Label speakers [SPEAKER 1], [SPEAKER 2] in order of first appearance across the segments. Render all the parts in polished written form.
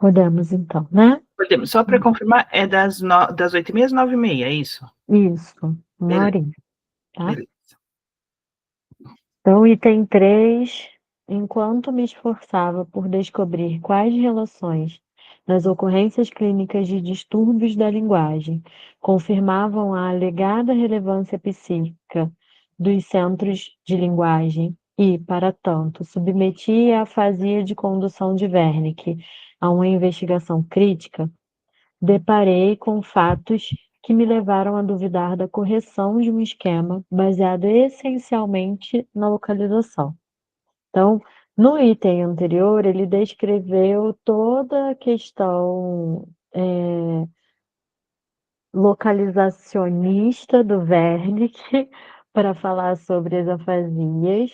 [SPEAKER 1] Podemos então, né?
[SPEAKER 2] Podemos. Só para confirmar, é das 8h30 às 9h30, é isso?
[SPEAKER 1] Isso, uma
[SPEAKER 2] Beleza,
[SPEAKER 1] horinha, tá?
[SPEAKER 2] beleza.
[SPEAKER 1] Então, item 3. Enquanto me esforçava por descobrir quais relações nas ocorrências clínicas de distúrbios da linguagem confirmavam a alegada relevância psíquica dos centros de linguagem e, para tanto, submetia a afasia de condução de Wernicke a uma investigação crítica, deparei com fatos que me levaram a duvidar da correção de um esquema baseado essencialmente na localização. Então, no item anterior, ele descreveu toda a questão localizacionista do Wernicke para falar sobre as afasias,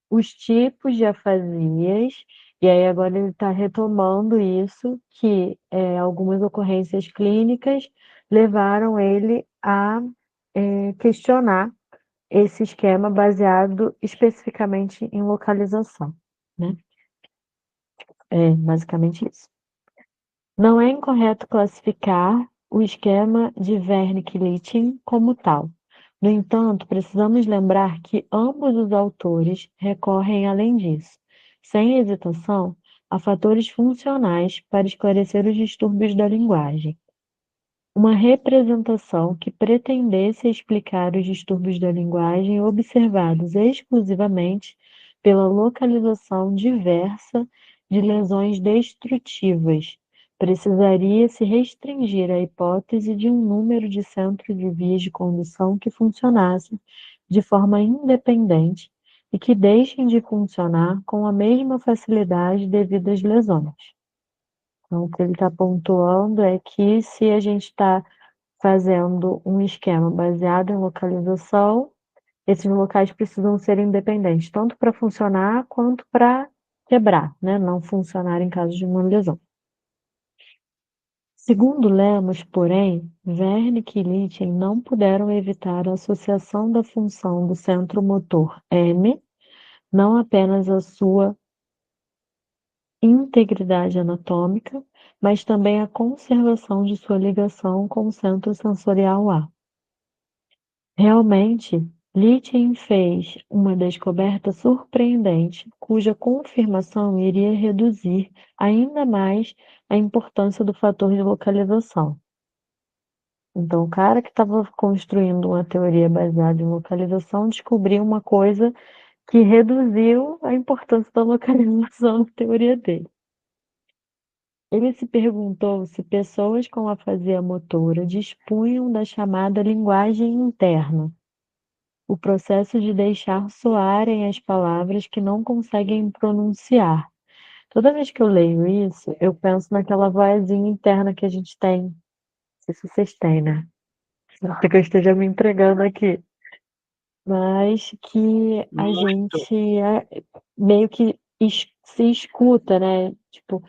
[SPEAKER 1] os tipos de afasias, e aí agora ele está retomando isso, que algumas ocorrências clínicas levaram ele a questionar esse esquema baseado especificamente em localização, né? É basicamente isso. Não é incorreto classificar o esquema de Wernicke-Littin como tal. No entanto, precisamos lembrar que ambos os autores recorrem além disso, sem hesitação, a fatores funcionais para esclarecer os distúrbios da linguagem. Uma representação que pretendesse explicar os distúrbios da linguagem observados exclusivamente pela localização diversa de lesões destrutivas precisaria se restringir à hipótese de um número de centros de vias de condução que funcionassem de forma independente e que deixem de funcionar com a mesma facilidade devido às lesões. Então, o que ele está pontuando é que se a gente está fazendo um esquema baseado em localização, esses locais precisam ser independentes, tanto para funcionar quanto para quebrar, né? Não funcionar em caso de uma lesão. Segundo Lemos, porém, Wernicke e Littin não puderam evitar a associação da função do centro motor M, não apenas a sua integridade anatômica, mas também a conservação de sua ligação com o centro sensorial A. Realmente, Littin fez uma descoberta surpreendente, cuja confirmação iria reduzir ainda mais a importância do fator de localização. Então, o cara que estava construindo uma teoria baseada em localização descobriu uma coisa que reduziu a importância da localização na teoria dele. Ele se perguntou se pessoas com afasia motora dispunham da chamada linguagem interna, o processo de deixar soarem as palavras que não conseguem pronunciar. Toda vez que eu leio isso, eu penso naquela vozinha interna que a gente tem. Não sei se vocês têm, né? Não sei que eu esteja me entregando aqui. Mas que a
[SPEAKER 2] Muito.
[SPEAKER 1] gente meio que se escuta, né? Tipo,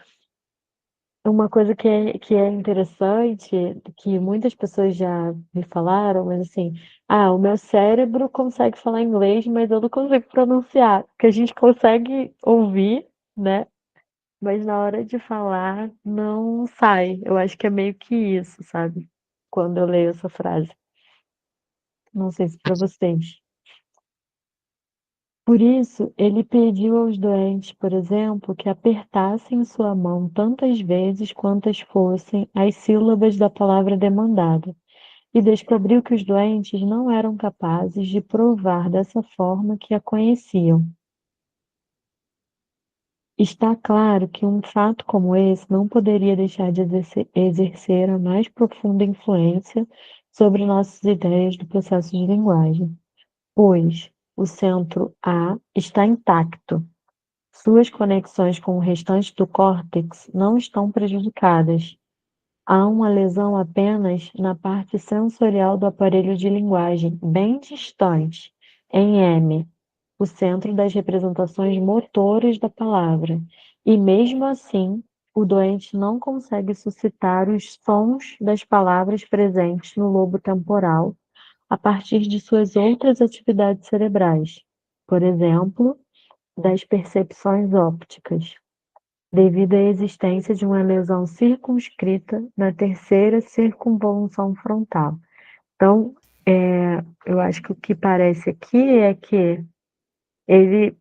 [SPEAKER 1] uma coisa que é interessante, que muitas pessoas já me falaram, mas assim, o meu cérebro consegue falar inglês, mas eu não consigo pronunciar, porque a gente consegue ouvir, né? Mas na hora de falar não sai. Eu acho que é meio que isso, sabe? Quando eu leio essa frase. Não sei se para vocês. Por isso, ele pediu aos doentes, por exemplo, que apertassem sua mão tantas vezes quantas fossem as sílabas da palavra demandada, e descobriu que os doentes não eram capazes de provar dessa forma que a conheciam. Está claro que um fato como esse não poderia deixar de exercer a mais profunda influência sobre nossas ideias do processo de linguagem, pois o centro A está intacto. Suas conexões com o restante do córtex não estão prejudicadas. Há uma lesão apenas na parte sensorial do aparelho de linguagem, bem distante, em M, o centro das representações motoras da palavra. E mesmo assim, o doente não consegue suscitar os sons das palavras presentes no lobo temporal a partir de suas outras atividades cerebrais. Por exemplo, das percepções ópticas. devido à existência de uma lesão circunscrita na terceira circunvolução frontal. Então, eu acho que o que parece aqui é que ele,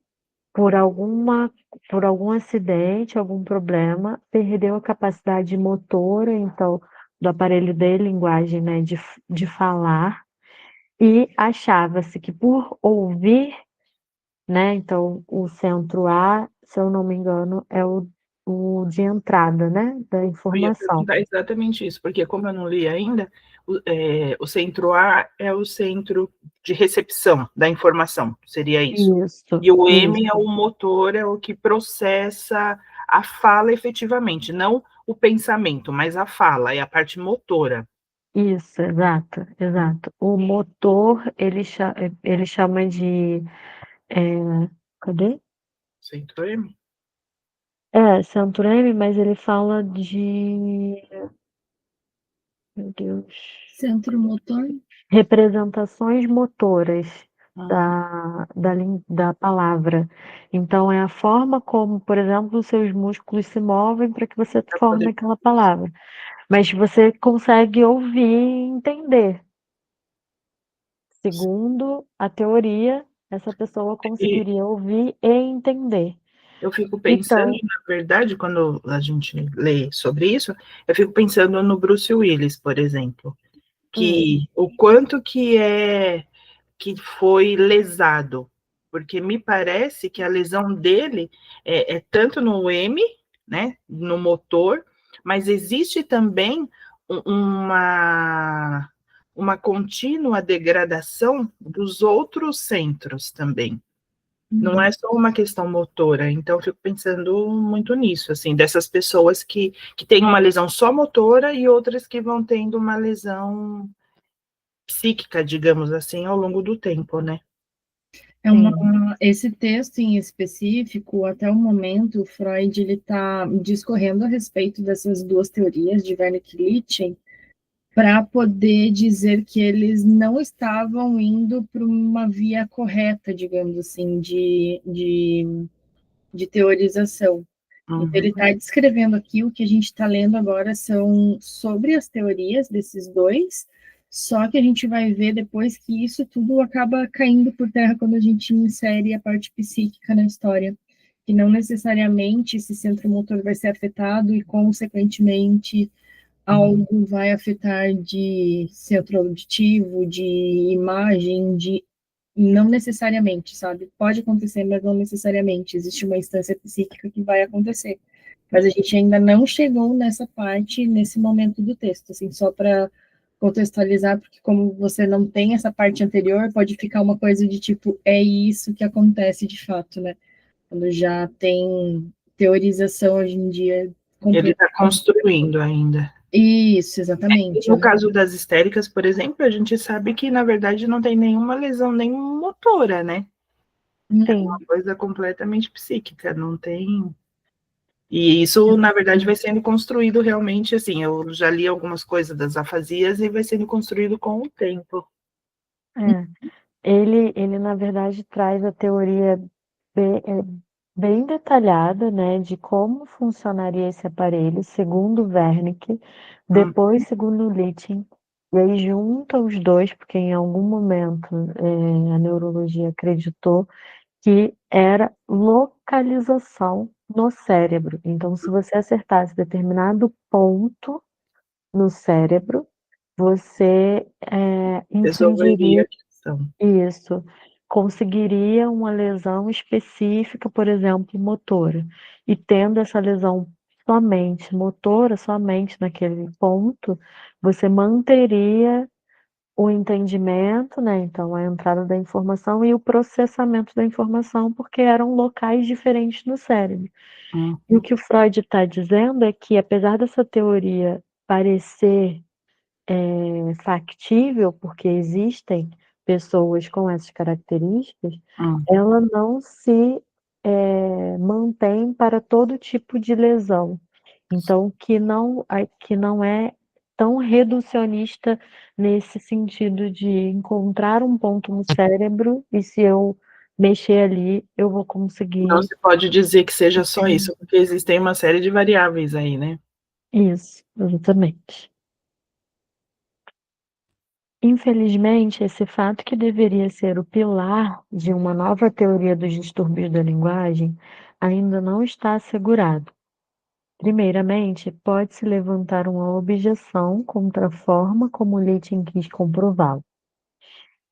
[SPEAKER 1] por algum acidente, algum problema, perdeu a capacidade motora, então, do aparelho de linguagem, né, de falar, e achava-se que por ouvir, né, então o centro A, se eu não me engano, é o de entrada, né, da
[SPEAKER 2] Eu ia
[SPEAKER 1] informação.
[SPEAKER 2] perguntar exatamente isso, porque como eu não li ainda, o centro A é o centro de recepção da informação, seria isso.
[SPEAKER 1] Isso,
[SPEAKER 2] E o M é
[SPEAKER 1] isso,
[SPEAKER 2] o motor, é o que processa a fala efetivamente, não o pensamento, mas a fala, é a parte motora.
[SPEAKER 1] isso, exato, exato. O motor, ele chama de, cadê?
[SPEAKER 2] Centro M?
[SPEAKER 1] Centro M, mas ele fala de, meu Deus,
[SPEAKER 3] Centro motor.
[SPEAKER 1] representações motoras
[SPEAKER 2] Uhum.
[SPEAKER 1] da palavra. Então, é a forma como, por exemplo, os seus músculos se movem para que você
[SPEAKER 2] Para
[SPEAKER 1] forme
[SPEAKER 2] poder.
[SPEAKER 1] aquela palavra. Mas você consegue ouvir e entender. Segundo a teoria, essa pessoa
[SPEAKER 2] E
[SPEAKER 1] conseguiria ouvir e entender.
[SPEAKER 2] eu fico pensando,
[SPEAKER 1] Então,
[SPEAKER 2] na verdade, quando a gente lê sobre isso, eu fico pensando no Bruce Willis, por exemplo,
[SPEAKER 1] hum,
[SPEAKER 2] que o quanto que foi lesado, porque me parece que a lesão dele é tanto no M, né, no motor, mas existe também uma contínua degradação dos outros centros também. Não é só uma questão motora, então eu fico pensando muito nisso, assim, dessas pessoas que têm uma lesão só motora e outras que vão tendo uma lesão psíquica, digamos assim, ao longo do tempo, né?
[SPEAKER 1] sim,
[SPEAKER 3] Esse texto em específico, até o momento, o Freud ele está discorrendo a respeito dessas duas teorias de Wernicke e Lichten para poder dizer que eles não estavam indo para uma via correta, digamos assim, de teorização. Então, ele
[SPEAKER 2] Uhum,
[SPEAKER 3] está descrevendo aqui o que a gente está lendo agora são sobre as teorias desses dois, só que a gente vai ver depois que isso tudo acaba caindo por terra quando a gente insere a parte psíquica na história, que não necessariamente esse centro motor vai ser afetado e, consequentemente,
[SPEAKER 2] uhum.
[SPEAKER 3] algo vai afetar de centro auditivo, de imagem, de não necessariamente, sabe? Pode acontecer, mas não necessariamente. Existe uma instância psíquica que vai acontecer. Mas a gente ainda não chegou nessa parte, nesse momento do texto, assim, só para contextualizar, porque como você não tem essa parte anterior, pode ficar uma coisa de tipo, é isso que acontece de fato, né? Quando já tem teorização hoje em dia
[SPEAKER 2] Ele está
[SPEAKER 3] completamente.
[SPEAKER 2] construindo ainda.
[SPEAKER 3] Isso,
[SPEAKER 2] E
[SPEAKER 3] exatamente.
[SPEAKER 2] no caso das histéricas, por exemplo, a gente sabe que, na verdade, não tem nenhuma lesão nem motora, né? É uma
[SPEAKER 1] sim,
[SPEAKER 2] coisa completamente psíquica, não tem. E isso, na verdade, vai sendo construído realmente, assim, eu já li algumas coisas das afasias e vai sendo construído com o tempo.
[SPEAKER 1] é. Ele, na verdade, traz a teoria bem detalhada, né, de como funcionaria esse aparelho, segundo Wernicke,
[SPEAKER 2] Hum,
[SPEAKER 1] depois segundo Lichting, e aí junta os dois, porque em algum momento a neurologia acreditou que era localização no cérebro. Então, se você acertasse determinado ponto no cérebro, você
[SPEAKER 2] resolveria
[SPEAKER 1] infligiria
[SPEAKER 2] a questão.
[SPEAKER 1] isso, conseguiria uma lesão específica, por exemplo, motora. E tendo essa lesão somente motora, somente naquele ponto, você manteria o entendimento, né? Então, a entrada da informação e o processamento da informação, porque eram locais diferentes no cérebro.
[SPEAKER 2] Hum,
[SPEAKER 1] E o que o Freud está dizendo é que, apesar dessa teoria parecer factível, porque existem pessoas com essas características,
[SPEAKER 2] hum,
[SPEAKER 1] ela não se mantém para todo tipo de lesão. Então, que não é tão reducionista nesse sentido de encontrar um ponto no cérebro, e se eu mexer ali, eu vou conseguir
[SPEAKER 2] Não se pode dizer que seja só isso, porque existem uma série de variáveis aí, né?
[SPEAKER 1] isso, exatamente. Infelizmente, esse fato que deveria ser o pilar de uma nova teoria dos distúrbios da linguagem ainda não está assegurado. Primeiramente, pode-se levantar uma objeção contra a forma como Lichting quis comprová-lo.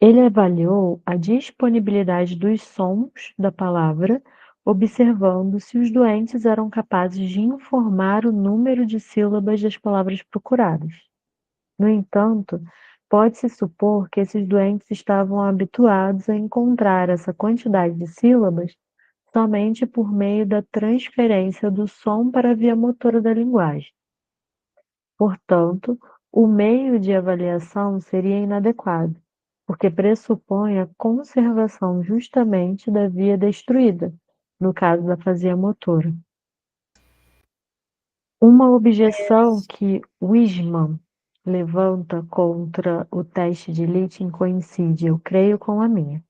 [SPEAKER 1] Ele avaliou a disponibilidade dos sons da palavra, observando se os doentes eram capazes de informar o número de sílabas das palavras procuradas. No entanto, pode-se supor que esses doentes estavam habituados a encontrar essa quantidade de sílabas somente por meio da transferência do som para a via motora da linguagem. Portanto, o meio de avaliação seria inadequado, porque pressupõe a conservação justamente da via destruída, no caso da afasia motora. Uma objeção que Wiseman levanta contra o teste de Lichting coincide, eu creio, com a minha.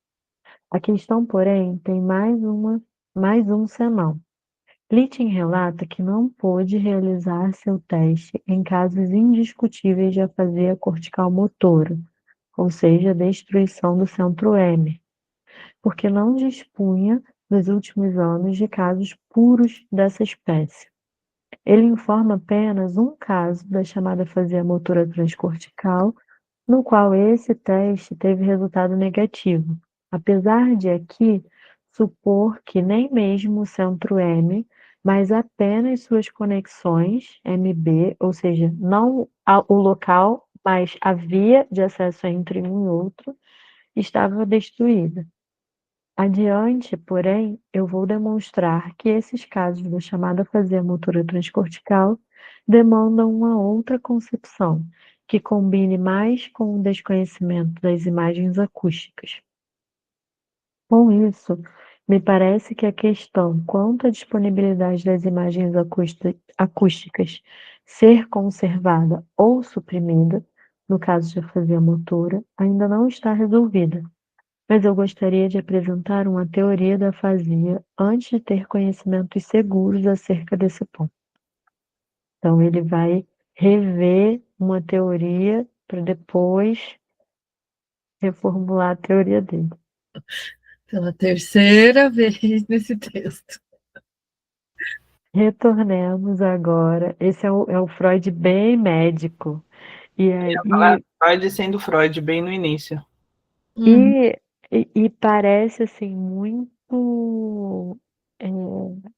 [SPEAKER 1] A questão, porém, tem mais um senão. Lichting relata que não pôde realizar seu teste em casos indiscutíveis de afasia cortical motora, ou seja, destruição do centro M, porque não dispunha, nos últimos anos, de casos puros dessa espécie. Ele informa apenas um caso da chamada afasia motora transcortical, no qual esse teste teve resultado negativo, apesar de aqui supor que nem mesmo o centro M, mas apenas suas conexões MB, ou seja, não o local, mas a via de acesso entre um e outro, estava destruída. Adiante, porém, eu vou demonstrar que esses casos da chamada afasia motora transcortical demandam uma outra concepção, que combine mais com o desconhecimento das imagens acústicas. Com isso, me parece que a questão quanto à disponibilidade das imagens acústicas ser conservada ou suprimida, no caso de afasia motora, ainda não está resolvida. Mas eu gostaria de apresentar uma teoria da afasia antes de ter conhecimentos seguros acerca desse ponto. Então, ele vai rever uma teoria para depois reformular a teoria dele.
[SPEAKER 3] Pela terceira vez nesse texto.
[SPEAKER 1] Retornemos agora. Esse é o Freud bem médico. E aí,
[SPEAKER 2] Freud sendo Freud, bem no início.
[SPEAKER 1] e parece assim muito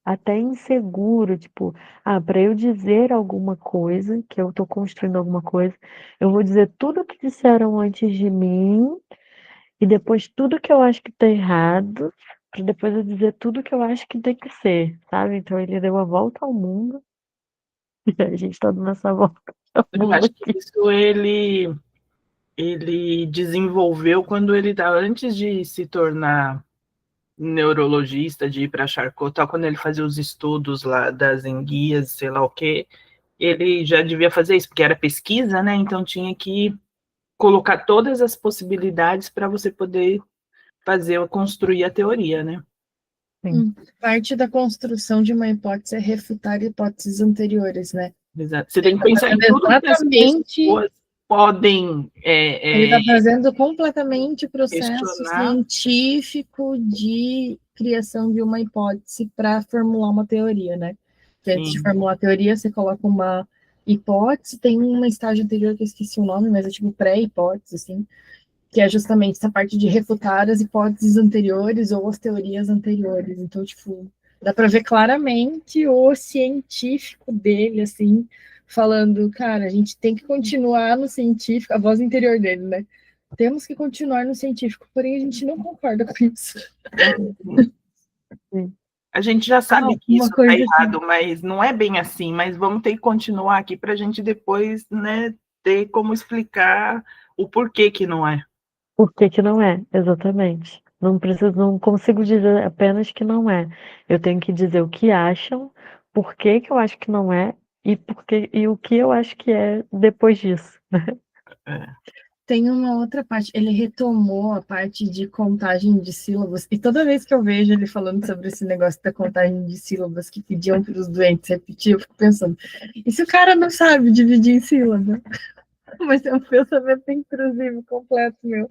[SPEAKER 1] até inseguro, tipo, para eu dizer alguma coisa, que eu estou construindo alguma coisa, eu vou dizer tudo o que disseram antes de mim e depois tudo que eu acho que está errado, para depois eu dizer tudo que eu acho que tem que ser, sabe? Então ele deu a volta ao mundo e a gente está dando essa volta ao
[SPEAKER 2] Eu
[SPEAKER 1] mundo
[SPEAKER 2] acho que
[SPEAKER 1] aqui.
[SPEAKER 2] isso ele desenvolveu quando ele antes de se tornar neurologista, de ir para Charcot, tal, quando ele fazia os estudos lá das enguias, sei lá o quê, ele já devia fazer isso, porque era pesquisa, né? Então tinha que colocar todas as possibilidades para você poder construir a teoria, né?
[SPEAKER 3] Parte da construção de uma hipótese é refutar hipóteses anteriores, né?
[SPEAKER 2] Exato. Você tem que pensar em tudo que as pessoas podem
[SPEAKER 3] ele está fazendo completamente o processo
[SPEAKER 2] questionar.
[SPEAKER 3] Científico de criação de uma hipótese para formular uma teoria, né? Que antes de formular a teoria, você coloca uma hipótese, tem um estágio anterior que eu esqueci o nome, mas é tipo pré-hipótese, assim, que é justamente essa parte de refutar as hipóteses anteriores ou as teorias anteriores. Então, tipo, dá para ver claramente o científico dele, assim, falando, cara, a gente tem que continuar no científico, a voz interior dele, né? Temos que continuar no científico, porém a gente não concorda com isso.
[SPEAKER 2] A gente já sabe que isso está errado,
[SPEAKER 3] que...
[SPEAKER 2] mas não é bem assim, mas vamos ter que continuar aqui para a gente depois, né, ter como explicar o porquê que não é.
[SPEAKER 1] Por que não é, exatamente. Não consigo dizer apenas que não é. Eu tenho que dizer o que acham, por que eu acho que não é e o que eu acho que é depois disso.
[SPEAKER 2] É.
[SPEAKER 3] tem uma outra parte. Ele retomou a parte de contagem de sílabas. E toda vez que eu vejo ele falando sobre esse negócio da contagem de sílabas que pediam para os doentes repetir, eu fico pensando, e se o cara não sabe dividir em sílaba? Mas é um pensamento intrusivo completo, meu.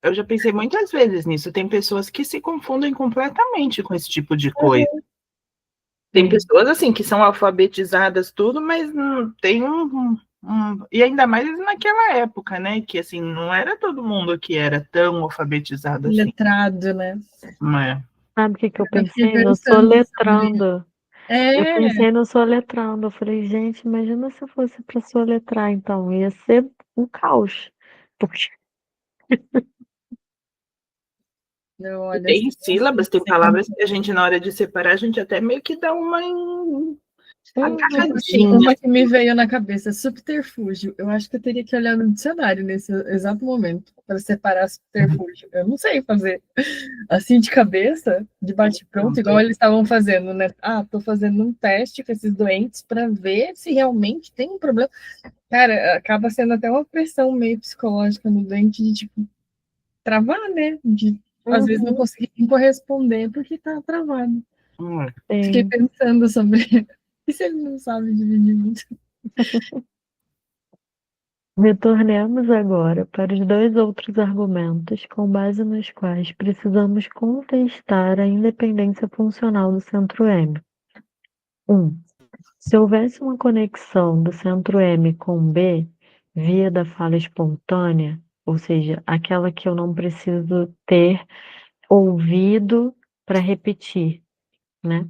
[SPEAKER 2] Eu já pensei muitas vezes nisso. Tem pessoas que se confundem completamente com esse tipo de coisa. Tem pessoas assim que são alfabetizadas tudo, mas tem e ainda mais naquela época, né? Que assim não era todo mundo que era tão alfabetizado assim.
[SPEAKER 3] Letrado, né?
[SPEAKER 2] Não é?
[SPEAKER 1] Sabe o que eu
[SPEAKER 3] Eu fiquei
[SPEAKER 1] pensei? No
[SPEAKER 3] pensando sobre...
[SPEAKER 1] soletrando. Eu
[SPEAKER 3] É,
[SPEAKER 1] pensei no soletrando. Eu falei, gente, imagina se fosse para soletrar, então. Ia ser um caos. Porque
[SPEAKER 3] não,
[SPEAKER 2] E
[SPEAKER 3] olha,
[SPEAKER 2] tem sílabas, tem palavras que a gente, na hora de separar, a gente até meio que dá uma
[SPEAKER 3] assim,
[SPEAKER 2] agarradinha.
[SPEAKER 3] uma que me veio na cabeça, subterfúgio. Eu acho que eu teria que olhar no dicionário nesse exato momento para separar subterfúgio. Eu não sei fazer assim de cabeça, de bate-pronto, igual eles estavam fazendo, né? Ah, tô fazendo um teste com esses doentes para ver se realmente tem um problema. Cara, acaba sendo até uma pressão meio psicológica no doente de tipo travar, né? De às vezes não conseguir corresponder porque tá travado. Fiquei
[SPEAKER 1] sim.
[SPEAKER 3] pensando sobre e se ele não sabe dividir muito.
[SPEAKER 1] Retornemos agora para os dois outros argumentos com base nos quais precisamos contestar a independência funcional do centro M. 1. Se houvesse uma conexão do centro M com B via da fala espontânea, ou seja, aquela que eu não preciso ter ouvido para repetir, né?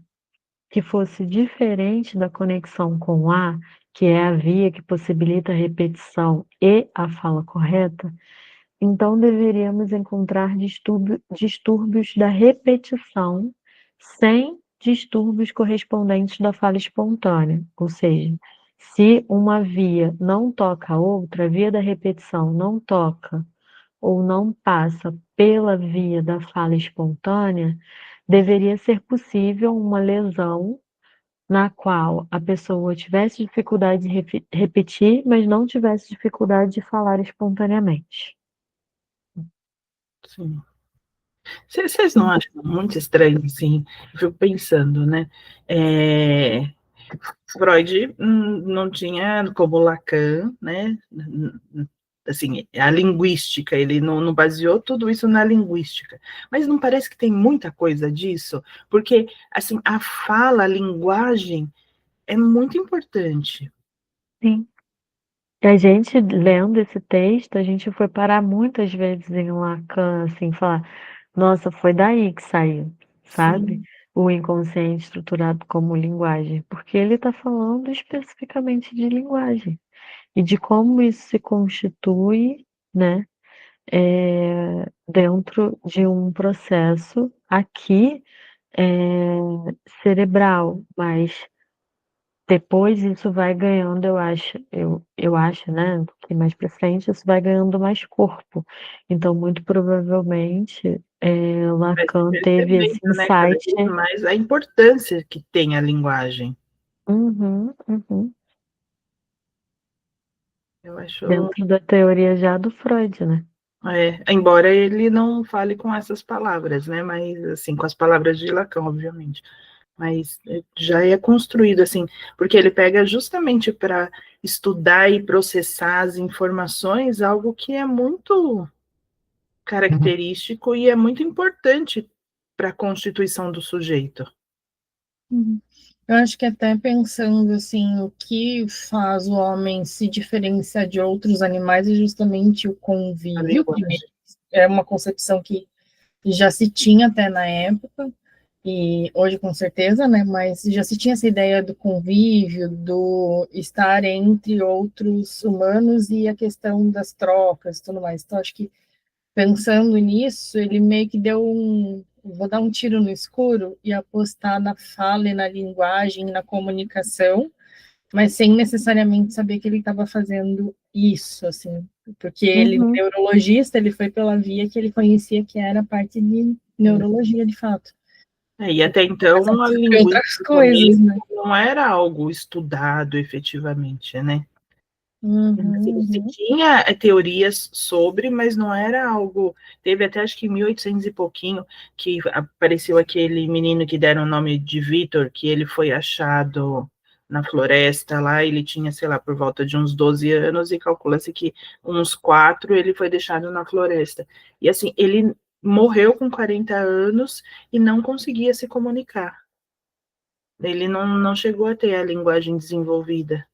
[SPEAKER 1] Que fosse diferente da conexão com A, que é a via que possibilita a repetição e a fala correta, então deveríamos encontrar distúrbios da repetição sem distúrbios correspondentes da fala espontânea. Ou seja, se uma via não toca a outra, a via da repetição não toca ou não passa pela via da fala espontânea, deveria ser possível uma lesão na qual a pessoa tivesse dificuldade de repetir, mas não tivesse dificuldade de falar espontaneamente.
[SPEAKER 2] Sim. Vocês não acham muito estranho, assim? Eu fico pensando, né? Freud não tinha como Lacan, né? Assim, a linguística, ele não baseou tudo isso na linguística. Mas não parece que tem muita coisa disso? Porque, assim, a fala, a linguagem é muito importante.
[SPEAKER 1] Sim. E a gente, lendo esse texto, a gente foi parar muitas vezes em Lacan, assim, falar, nossa, foi daí que saiu, sabe?
[SPEAKER 2] Sim.
[SPEAKER 1] O inconsciente estruturado como linguagem, porque ele está falando especificamente de linguagem e de como isso se constitui, né, dentro de um processo aqui cerebral, mas depois isso vai ganhando, eu acho, né, que mais para frente isso vai ganhando mais corpo. Então, muito provavelmente,
[SPEAKER 2] Vai se
[SPEAKER 1] Lacan teve esse
[SPEAKER 2] percebendo, né, cada
[SPEAKER 1] insight.
[SPEAKER 2] vez mais a importância que tem a linguagem.
[SPEAKER 1] Uhum, uhum.
[SPEAKER 2] Eu acho,
[SPEAKER 1] Dentro da teoria já do Freud, né?
[SPEAKER 2] embora ele não fale com essas palavras, né, mas assim, com as palavras de Lacan, obviamente. Mas já é construído assim, porque ele pega justamente para estudar e processar as informações, algo que é muito característico e é muito importante para a constituição do sujeito.
[SPEAKER 3] Eu acho que até pensando assim, o que faz o homem se diferenciar de outros animais é justamente o
[SPEAKER 2] A
[SPEAKER 3] convívio, primeiro.
[SPEAKER 2] linguagem.
[SPEAKER 3] É uma concepção que já se tinha até na época, e hoje com certeza, né? Mas já se tinha essa ideia do convívio, do estar entre outros humanos e a questão das trocas e tudo mais. Então, acho que pensando nisso, ele meio que deu vou dar um tiro no escuro e apostar na fala e na linguagem, na comunicação, mas sem necessariamente saber que ele estava fazendo isso, assim, porque ele,
[SPEAKER 1] Uhum.
[SPEAKER 3] neurologista, ele foi pela via que ele conhecia que era a parte de neurologia, de fato.
[SPEAKER 2] E até então a
[SPEAKER 3] Outras
[SPEAKER 2] linguística
[SPEAKER 3] coisas,
[SPEAKER 2] mesmo
[SPEAKER 3] né?
[SPEAKER 2] não era algo estudado efetivamente, né? Assim, se
[SPEAKER 3] Uhum.
[SPEAKER 2] tinha teorias sobre, mas não era algo. Teve até acho que em 1800 e pouquinho que apareceu aquele menino que deram o nome de Vitor, que ele foi achado na floresta lá, ele tinha, sei lá, por volta de uns 12 anos, e calcula-se que uns 4 ele foi deixado na floresta. E assim, ele morreu com 40 anos e não conseguia se comunicar. Ele não chegou a ter a linguagem desenvolvida,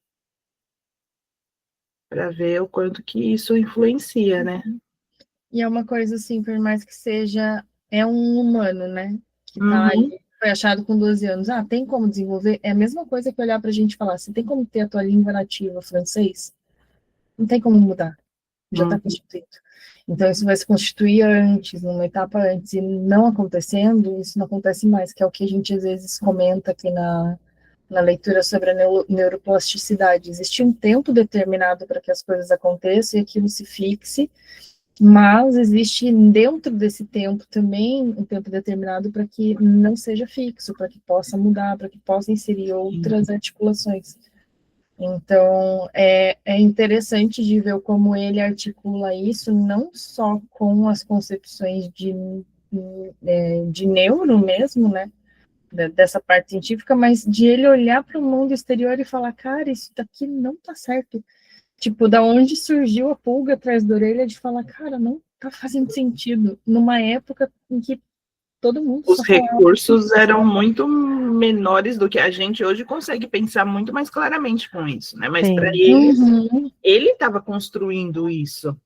[SPEAKER 2] para ver o quanto que isso influencia, né?
[SPEAKER 3] E é uma coisa assim, por mais que seja, é um humano, né? Que tá
[SPEAKER 2] Uhum,
[SPEAKER 3] ali, foi achado com 12 anos. Ah, tem como desenvolver? É a mesma coisa que olhar pra gente e falar, você tem como ter a tua língua nativa francês? Não tem como mudar, já está
[SPEAKER 2] uhum.
[SPEAKER 3] constituído. Então, isso vai se constituir antes, numa etapa antes, e não acontecendo, isso não acontece mais, que é o que a gente às vezes comenta aqui na leitura sobre a neuroplasticidade. Existe um tempo determinado para que as coisas aconteçam e aquilo se fixe, mas existe dentro desse tempo também um tempo determinado para que não seja fixo, para que possa mudar, para que possa inserir outras articulações. Então, é interessante de ver como ele articula isso, não só com as concepções de neuro mesmo, né, dessa parte científica, mas de ele olhar para o mundo exterior e falar, cara, isso daqui não tá certo. Tipo, da onde surgiu a pulga atrás da orelha de falar, cara, não tá fazendo sentido. Numa época em que todo mundo
[SPEAKER 2] Os
[SPEAKER 3] só falava
[SPEAKER 2] recursos
[SPEAKER 3] isso.
[SPEAKER 2] eram muito menores do que a gente hoje consegue pensar muito mais claramente com isso, né? Mas para
[SPEAKER 1] Sim.
[SPEAKER 2] eles,
[SPEAKER 3] Uhum,
[SPEAKER 2] ele estava construindo isso.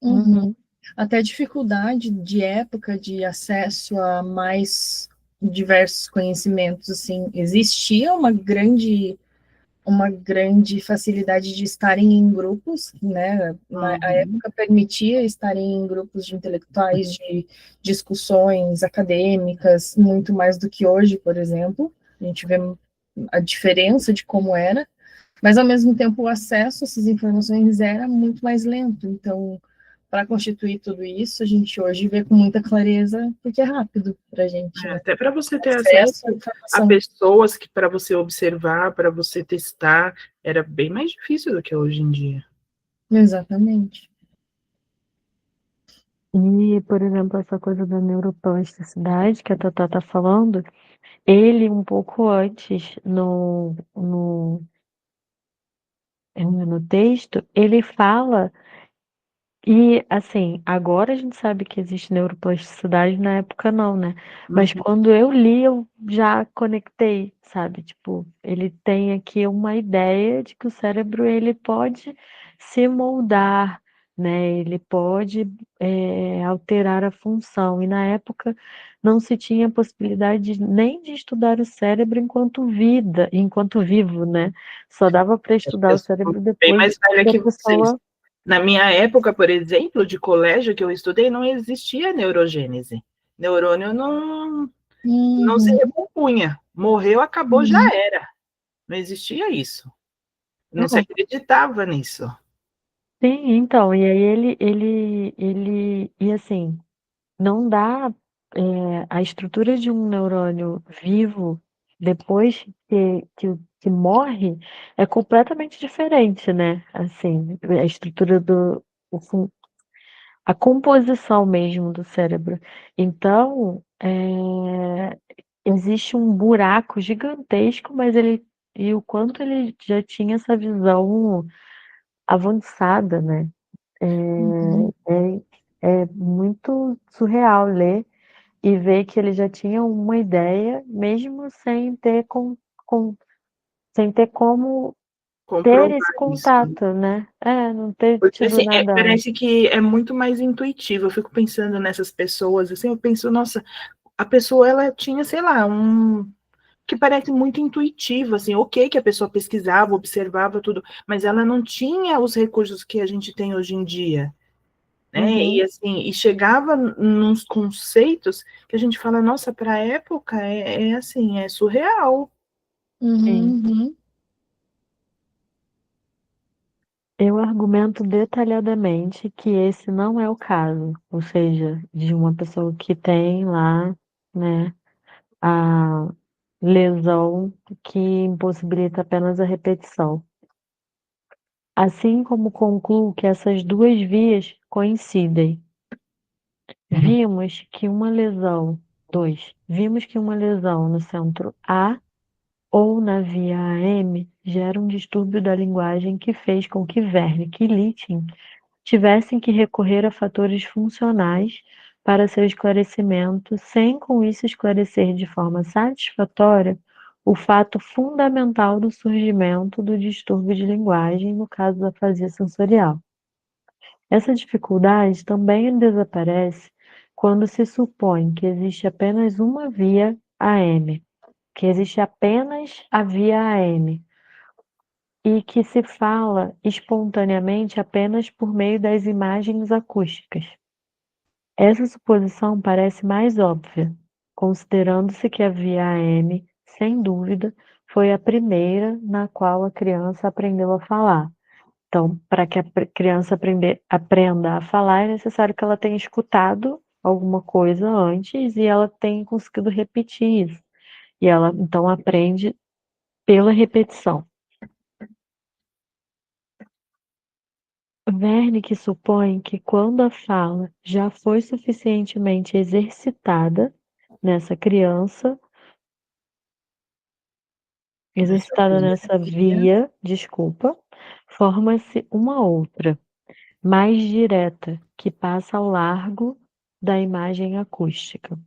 [SPEAKER 3] uhum. Até dificuldade de época de acesso a mais diversos conhecimentos, assim, existia uma grande facilidade de estarem em grupos, né? A
[SPEAKER 2] Uhum.
[SPEAKER 3] época permitia estarem em grupos de intelectuais, de discussões acadêmicas, muito mais do que hoje, por exemplo. A gente vê a diferença de como era, mas ao mesmo tempo o acesso a essas informações era muito mais lento. Então, para constituir tudo isso, a gente hoje vê com muita clareza, porque é rápido para a gente, né?
[SPEAKER 2] Até para você ter acesso
[SPEAKER 3] Acesso à
[SPEAKER 2] a
[SPEAKER 3] informação.
[SPEAKER 2] pessoas que para você observar, para você testar, era bem mais difícil do que hoje em dia.
[SPEAKER 3] Exatamente.
[SPEAKER 1] E, por exemplo, essa coisa da neuroplasticidade que a Tatá tá falando, ele um pouco antes, no texto, ele fala. E, assim, agora a gente sabe que existe neuroplasticidade, na época não, né? Mas
[SPEAKER 2] Uhum.
[SPEAKER 1] quando eu li, eu já conectei, sabe? Tipo, ele tem aqui uma ideia de que o cérebro ele pode se moldar, né? Ele pode alterar a função. E na época não se tinha possibilidade nem de estudar o cérebro enquanto vida, enquanto vivo, né? Só dava para estudar
[SPEAKER 2] Eu
[SPEAKER 1] o
[SPEAKER 2] sou
[SPEAKER 1] cérebro
[SPEAKER 2] bem
[SPEAKER 1] depois
[SPEAKER 2] mais velha
[SPEAKER 1] da
[SPEAKER 2] que vocês.
[SPEAKER 1] pessoa.
[SPEAKER 2] Na minha época, por exemplo, de colégio que eu estudei, não existia neurogênese. Neurônio não se
[SPEAKER 3] Uhum,
[SPEAKER 2] recompunha. Morreu, acabou, já
[SPEAKER 3] uhum.
[SPEAKER 2] era. Não existia isso. Não se
[SPEAKER 1] É,
[SPEAKER 2] acreditava nisso.
[SPEAKER 1] sim, então, e aí e assim, não dá, a estrutura de um neurônio vivo, depois que morre, é completamente diferente, né? Assim, a estrutura o fun- a composição mesmo do cérebro. Então, existe um buraco gigantesco, mas e o quanto ele já tinha essa visão avançada, né? É muito surreal ler e ver que ele já tinha uma ideia, mesmo com, sem ter como ter esse
[SPEAKER 2] Comprovar isso.
[SPEAKER 1] contato, né? Não ter
[SPEAKER 2] Porque,
[SPEAKER 1] tido
[SPEAKER 2] assim,
[SPEAKER 1] nada.
[SPEAKER 2] parece que é muito mais intuitivo. Eu fico pensando nessas pessoas, assim, eu penso, nossa, a pessoa, ela tinha, sei lá, que parece muito intuitivo, assim, ok que a pessoa pesquisava, observava tudo, mas ela não tinha os recursos que a gente tem hoje em dia, né? E
[SPEAKER 1] Uhum,
[SPEAKER 2] assim, e chegava nos conceitos que a gente fala, nossa, para a época é assim, é surreal.
[SPEAKER 1] sim.
[SPEAKER 3] Uhum, uhum.
[SPEAKER 1] Eu argumento detalhadamente que esse não é o caso, ou seja, de uma pessoa que tem lá, né, a lesão que impossibilita apenas a repetição. assim como concluo que essas duas vias coincidem. Vimos que uma lesão no centro A ou na via AM gera um distúrbio da linguagem que fez com que Wernicke e Littin tivessem que recorrer a fatores funcionais para seu esclarecimento, sem com isso esclarecer de forma satisfatória o fato fundamental do surgimento do distúrbio de linguagem no caso da afasia sensorial. Essa dificuldade também desaparece quando se supõe que existe apenas uma via AM, que existe apenas a via AM, e que se fala espontaneamente apenas por meio das imagens acústicas. Essa suposição parece mais óbvia, considerando-se que a via AM, sem dúvida, foi a primeira na qual a criança aprendeu a falar. Então, para que a criança aprenda a falar, é necessário que ela tenha escutado alguma coisa antes e ela tenha conseguido repetir isso. E ela, então, aprende pela repetição. Wernicke supõe que quando a fala já foi suficientemente exercitada nessa criança, exercitada nessa via, forma-se uma outra, mais direta, que passa ao largo da imagem acústica.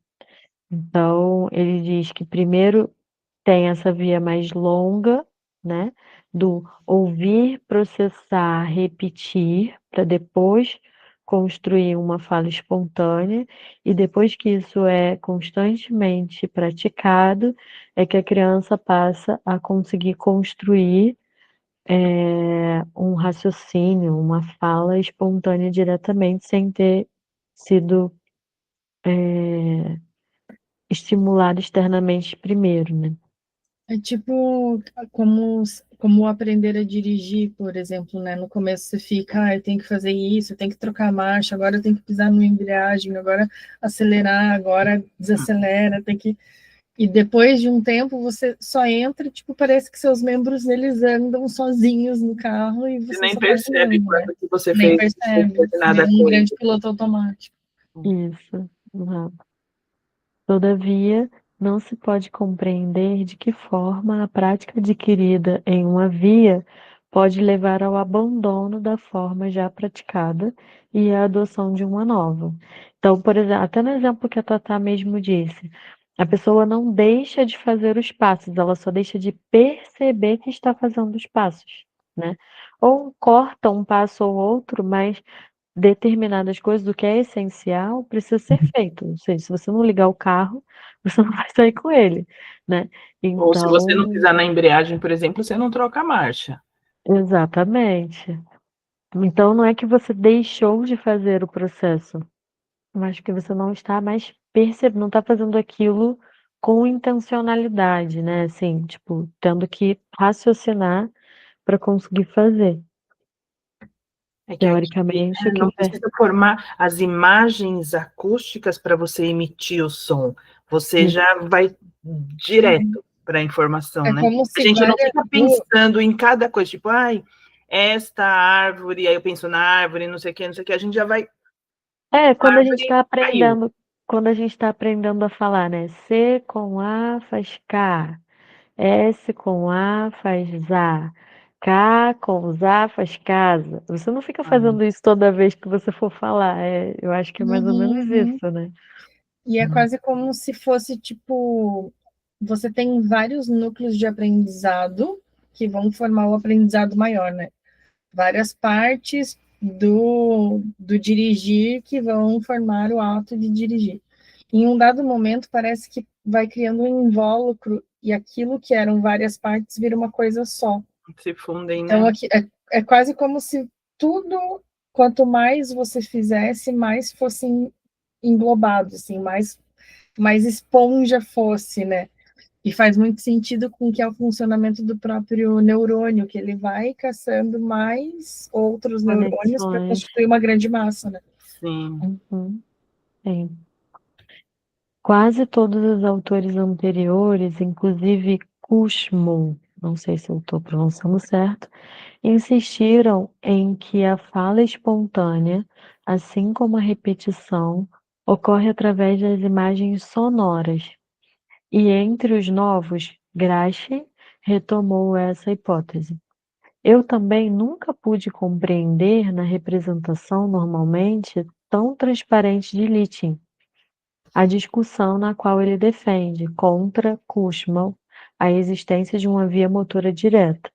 [SPEAKER 1] Então, ele diz que primeiro tem essa via mais longa, né, do ouvir, processar, repetir, para depois construir uma fala espontânea, e depois que isso é constantemente praticado, é que a criança passa a conseguir construir um raciocínio, uma fala espontânea diretamente, sem ter sido estimulado externamente primeiro, né?
[SPEAKER 3] É tipo como aprender a dirigir, por exemplo, né? No começo você fica, eu tenho que fazer isso, eu tenho que trocar a marcha, agora eu tenho que pisar no embreagem, agora acelerar, agora desacelera, tem que... E depois de um tempo você só entra, tipo, parece que seus membros eles andam sozinhos no carro e
[SPEAKER 2] Você
[SPEAKER 3] você
[SPEAKER 2] nem
[SPEAKER 3] só tá
[SPEAKER 2] percebe
[SPEAKER 3] andando, né?
[SPEAKER 2] quando que você
[SPEAKER 3] Nem
[SPEAKER 2] fez
[SPEAKER 3] percebe, nem
[SPEAKER 2] determinada
[SPEAKER 3] um
[SPEAKER 2] coisa.
[SPEAKER 3] grande piloto automático.
[SPEAKER 1] Isso. Uhum. Todavia, não se pode compreender de que forma a prática adquirida em uma via pode levar ao abandono da forma já praticada e à adoção de uma nova. Então, por exemplo, até no exemplo que a Tatá mesmo disse, a pessoa não deixa de fazer os passos, ela só deixa de perceber que está fazendo os passos, né? Ou corta um passo ou outro, mas determinadas coisas, o que é essencial, precisa ser feito. Ou seja, se você não ligar o carro, você não vai sair com ele, né?
[SPEAKER 2] Ou se você não
[SPEAKER 1] Então,
[SPEAKER 2] pisar na embreagem, por exemplo, você não troca a marcha.
[SPEAKER 1] exatamente. Então, não é que você deixou de fazer o processo, mas que você não está mais percebendo, não está fazendo aquilo com intencionalidade, né? Assim, tipo, tendo que raciocinar para conseguir fazer.
[SPEAKER 2] É que aqui
[SPEAKER 1] Teoricamente, o que
[SPEAKER 2] não precisa formar as imagens acústicas para você emitir o som. Você já vai direto para a informação,
[SPEAKER 3] É
[SPEAKER 2] né?
[SPEAKER 3] como
[SPEAKER 2] A
[SPEAKER 3] se
[SPEAKER 2] gente não
[SPEAKER 3] várias
[SPEAKER 2] fica pensando em cada coisa, tipo, ai, esta árvore, aí eu penso na árvore, não sei o que, não sei o que, a gente já vai, a
[SPEAKER 1] quando a gente
[SPEAKER 2] árvore
[SPEAKER 1] está
[SPEAKER 2] caiu.
[SPEAKER 1] aprendendo, quando a gente está aprendendo a falar, né? C com A faz K, S com A faz ZA, K com ZA faz casa. Você não fica fazendo isso toda vez que você for falar. Eu acho que é mais ou menos
[SPEAKER 3] Uhum.
[SPEAKER 1] isso, né?
[SPEAKER 3] E é quase como se fosse, tipo, você tem vários núcleos de aprendizado que vão formar o aprendizado maior, né? Várias partes do dirigir que vão formar o ato de dirigir. Em um dado momento, parece que vai criando um invólucro e aquilo que eram várias partes vira uma coisa só.
[SPEAKER 2] Se fundem, né?
[SPEAKER 3] Então, aqui, é quase como se tudo, quanto mais você fizesse, mais fosse englobado, assim, mais esponja fosse, né? E faz muito sentido com que é o funcionamento do próprio neurônio, que ele vai caçando mais outros neurônios para
[SPEAKER 1] Conexões.
[SPEAKER 3] constituir uma grande massa, né?
[SPEAKER 2] Sim.
[SPEAKER 1] Uhum, sim. Quase todos os autores anteriores, inclusive Cushman, não sei se eu estou pronunciando certo, insistiram em que a fala espontânea, assim como a repetição, ocorre através das imagens sonoras. E entre os novos, Gramsci retomou essa hipótese. Eu também nunca pude compreender na representação normalmente tão transparente de Litin a discussão na qual ele defende, contra Kussmaul, a existência de uma via motora direta.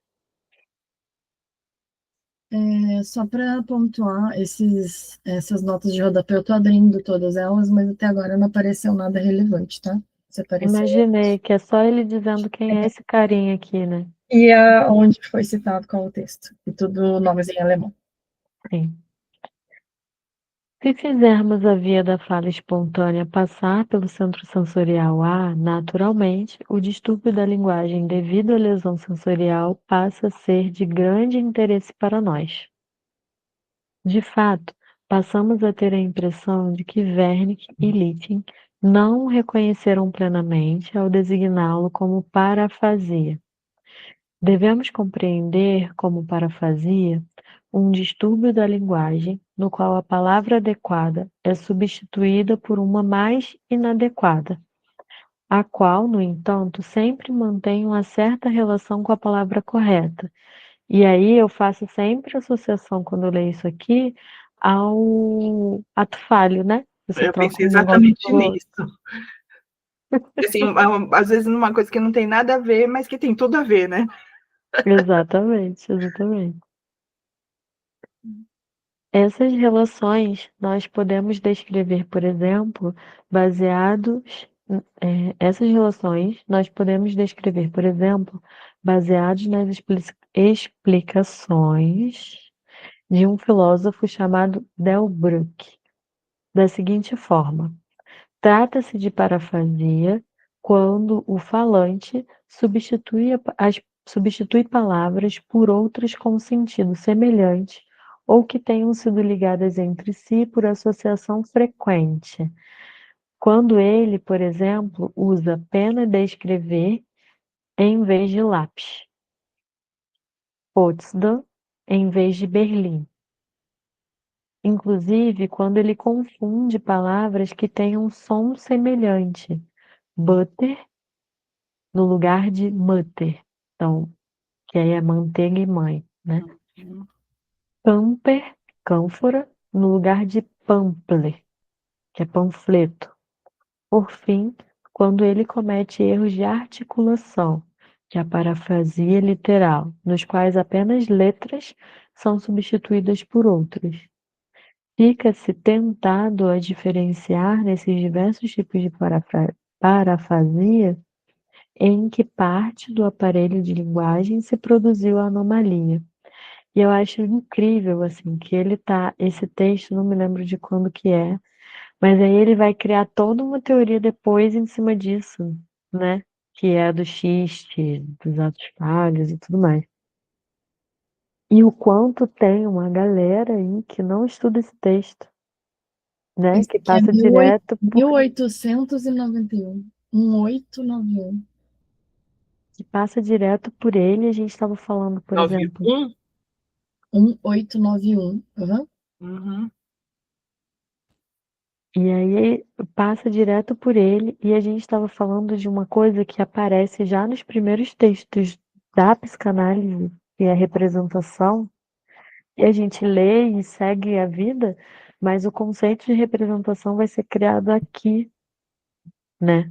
[SPEAKER 3] Só para pontuar, essas notas de rodapé, eu estou abrindo todas elas, mas até agora não apareceu nada relevante, tá? Se aparecer.
[SPEAKER 1] Imaginei que é só ele dizendo quem é esse carinha aqui, né?
[SPEAKER 3] E onde foi citado qual o texto. E tudo nomes em alemão.
[SPEAKER 1] Sim. Se fizermos a via da fala espontânea passar pelo centro sensorial A, naturalmente, o distúrbio da linguagem devido à lesão sensorial passa a ser de grande interesse para nós. De fato, passamos a ter a impressão de que Wernicke e Litin não o reconheceram plenamente ao designá-lo como parafasia. Devemos compreender como parafasia um distúrbio da linguagem no qual a palavra adequada é substituída por uma mais inadequada, a qual, no entanto, sempre mantém uma certa relação com a palavra correta. E aí eu faço sempre associação, quando eu leio isso aqui, ao ato falho, né? Você
[SPEAKER 2] Eu
[SPEAKER 1] troca
[SPEAKER 2] pensei
[SPEAKER 1] um negócio
[SPEAKER 2] exatamente
[SPEAKER 1] pelo outro.
[SPEAKER 2] nisso. Assim, às vezes numa coisa que não tem nada a ver, mas que tem tudo a ver, né?
[SPEAKER 1] Exatamente, exatamente. Essas relações nós podemos descrever, por exemplo, baseados nas explicações de um filósofo chamado Delbrück, da seguinte forma: trata-se de parafasia quando o falante substitui palavras por outras com sentido semelhante ou que tenham sido ligadas entre si por associação frequente. Quando ele, por exemplo, usa pena de escrever em vez de lápis, Potsdam em vez de Berlim. Inclusive, quando ele confunde palavras que tenham som semelhante, butter no lugar de mutter, então, que aí é manteiga e mãe, né? Camper, cânfora, no lugar de pamphlet, que é panfleto. Por fim, quando ele comete erros de articulação, que é a parafrasia literal, nos quais apenas letras são substituídas por outras. Fica-se tentado a diferenciar nesses diversos tipos de parafasia em que parte do aparelho de linguagem se produziu a anomalia. E eu acho incrível, assim, que esse texto, não me lembro de quando que é, mas aí ele vai criar toda uma teoria depois em cima disso, né? Que é a do xiste, dos atos falhos e tudo mais. E o quanto tem uma galera aí que não estuda esse texto, né?
[SPEAKER 3] Esse
[SPEAKER 1] Que
[SPEAKER 3] aqui é
[SPEAKER 1] passa direto por
[SPEAKER 3] 1891. 1891.
[SPEAKER 1] que passa direto por ele. A gente estava falando, por exemplo,
[SPEAKER 2] 91?
[SPEAKER 3] 1891. Uhum.
[SPEAKER 2] Uhum.
[SPEAKER 1] e aí passa direto por ele, e a gente estava falando de uma coisa que aparece já nos primeiros textos da psicanálise, que é a representação, e a gente lê e segue a vida, mas o conceito de representação vai ser criado aqui, né?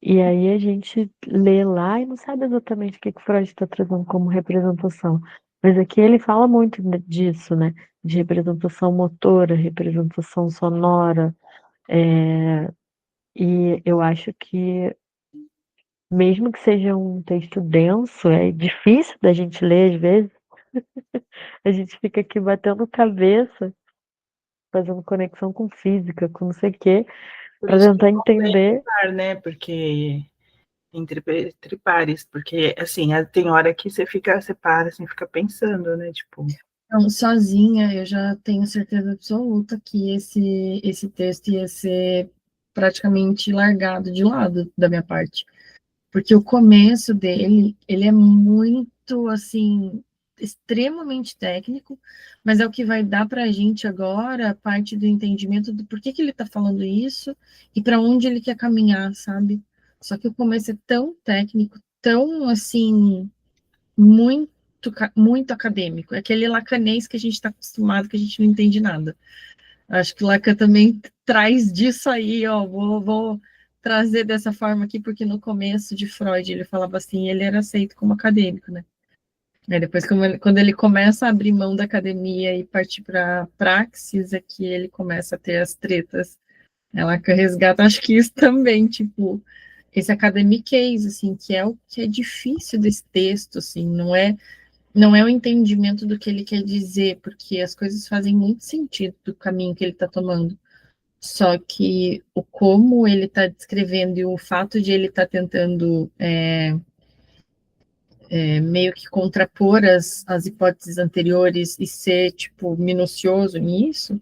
[SPEAKER 1] E aí a gente lê lá e não sabe exatamente o que que Freud está trazendo como representação. Mas aqui ele fala muito disso, né? De representação motora, representação sonora. E eu acho que, mesmo que seja um texto denso, é difícil da gente ler às vezes, a gente fica aqui batendo cabeça, fazendo conexão com física, com não sei o quê,
[SPEAKER 2] Por
[SPEAKER 1] para
[SPEAKER 2] isso que
[SPEAKER 1] tentar
[SPEAKER 2] não tem
[SPEAKER 1] entender.
[SPEAKER 2] par, né? Porque entre pares, porque assim, tem hora que você para, assim, fica pensando, né? Tipo,
[SPEAKER 3] Então, sozinha, eu já tenho certeza absoluta que esse texto ia ser praticamente largado de lado da minha parte. Porque o começo dele, ele é muito, assim, extremamente técnico, mas é o que vai dar para a gente agora a parte do entendimento do porquê que ele está falando isso e para onde ele quer caminhar, sabe? Só que o começo é tão técnico, tão, assim, muito, muito acadêmico. É aquele lacanês que a gente está acostumado, que a gente não entende nada. Acho que o Lacan também traz disso aí, ó. Vou trazer dessa forma aqui, porque no começo de Freud ele falava assim, ele era aceito como acadêmico, né? Aí depois, quando ele começa a abrir mão da academia e partir para praxis, é que ele começa a ter as tretas. Lacan resgata, acho que isso também, tipo, esse academiquez, assim, que é o que é difícil desse texto, assim, não é o entendimento do que ele quer dizer, porque as coisas fazem muito sentido do caminho que ele está tomando. Só que o como ele está descrevendo e o fato de ele estar tentando meio que contrapor as hipóteses anteriores e ser, tipo, minucioso nisso,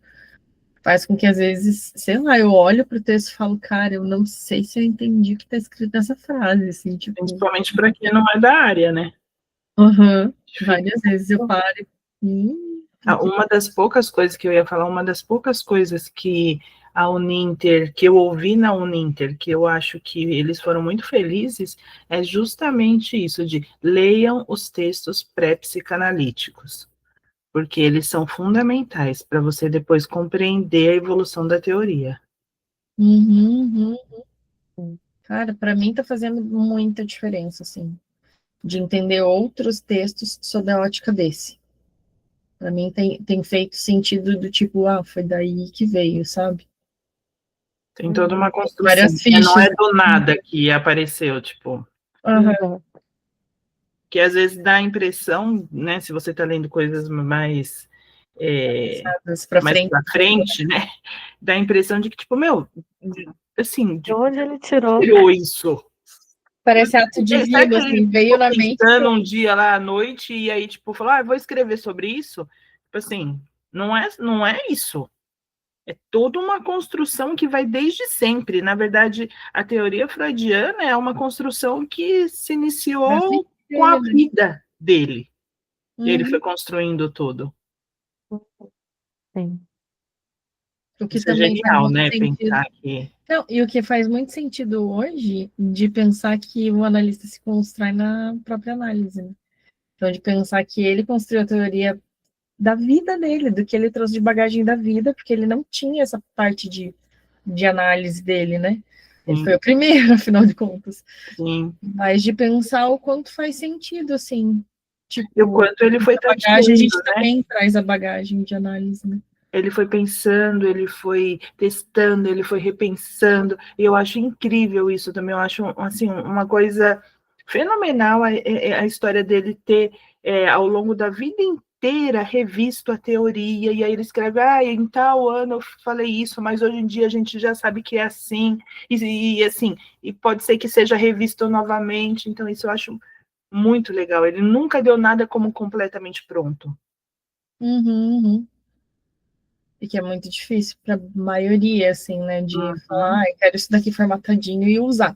[SPEAKER 3] faz com que, às vezes, sei lá, eu olho para o texto e falo, cara, eu não sei se eu entendi o que está escrito nessa frase, assim, tipo...
[SPEAKER 2] Principalmente para quem não é da área, né?
[SPEAKER 3] Várias vezes eu paro e...
[SPEAKER 2] Uma das poucas coisas que eu ia falar, uma das poucas coisas que a Uninter, que eu ouvi na Uninter, que eu acho que eles foram muito felizes, é justamente isso, de leiam os textos pré-psicanalíticos, porque eles são fundamentais para você depois compreender a evolução da teoria.
[SPEAKER 3] Uhum. Cara, para mim tá fazendo muita diferença, assim, de entender outros textos sob a ótica desse. Para mim tem feito sentido do tipo, foi daí que veio, sabe?
[SPEAKER 2] Tem toda uma construção,
[SPEAKER 3] Várias
[SPEAKER 2] né? Não
[SPEAKER 3] fichas.
[SPEAKER 2] é do nada que apareceu, tipo,
[SPEAKER 3] Uhum.
[SPEAKER 2] que às vezes dá a impressão, né, se você está lendo coisas mais
[SPEAKER 3] Para
[SPEAKER 2] mais
[SPEAKER 3] frente.
[SPEAKER 2] para frente, né, dá a impressão de que, tipo, meu, assim,
[SPEAKER 1] De onde ele tirou?
[SPEAKER 2] tirou isso?
[SPEAKER 3] Parece ato
[SPEAKER 2] Será
[SPEAKER 3] divino,
[SPEAKER 2] que ele
[SPEAKER 3] assim, veio
[SPEAKER 2] ficou
[SPEAKER 3] na mente.
[SPEAKER 2] pensando um dia lá à noite e aí, tipo, falou, vou escrever sobre isso? Tipo assim, não é isso. É toda uma construção que vai desde sempre. Na verdade, a teoria freudiana é uma construção que se
[SPEAKER 3] Da vida
[SPEAKER 2] iniciou com a
[SPEAKER 3] dele, né?
[SPEAKER 2] vida dele. Ele foi
[SPEAKER 3] Uhum.
[SPEAKER 2] construindo tudo.
[SPEAKER 1] Sim.
[SPEAKER 3] O que
[SPEAKER 2] Isso é
[SPEAKER 3] também faz
[SPEAKER 2] genial,
[SPEAKER 3] muito
[SPEAKER 2] né?
[SPEAKER 3] sentido.
[SPEAKER 2] Pensar que
[SPEAKER 3] Não, e o que faz muito sentido hoje de pensar que o analista se constrói na própria análise, né? Então, de pensar que ele construiu a teoria da vida dele, do que ele trouxe de bagagem da vida, porque ele não tinha essa parte de análise dele, né? Ele
[SPEAKER 2] sim,
[SPEAKER 3] foi o primeiro, afinal de contas.
[SPEAKER 2] sim.
[SPEAKER 3] Mas de pensar o quanto faz sentido, assim.
[SPEAKER 2] E o
[SPEAKER 3] Tipo,
[SPEAKER 2] quanto ele foi
[SPEAKER 3] a bagagem, a
[SPEAKER 2] tateando,
[SPEAKER 3] gente
[SPEAKER 2] né?
[SPEAKER 3] também traz a bagagem de análise, né?
[SPEAKER 2] Ele foi pensando, ele foi testando, ele foi repensando. E eu acho incrível isso também. Eu acho assim uma coisa fenomenal a história dele ter ao longo da vida inteira revisto a teoria. E aí ele escreve: em tal ano eu falei isso, mas hoje em dia a gente já sabe que é assim. E assim, e pode ser que seja revisto novamente. Então isso eu acho muito legal. Ele nunca deu nada como completamente pronto.
[SPEAKER 3] Uhum. E que é muito difícil para a maioria, assim, né? De falar,
[SPEAKER 2] Uhum.
[SPEAKER 3] quero isso daqui formatadinho e usar.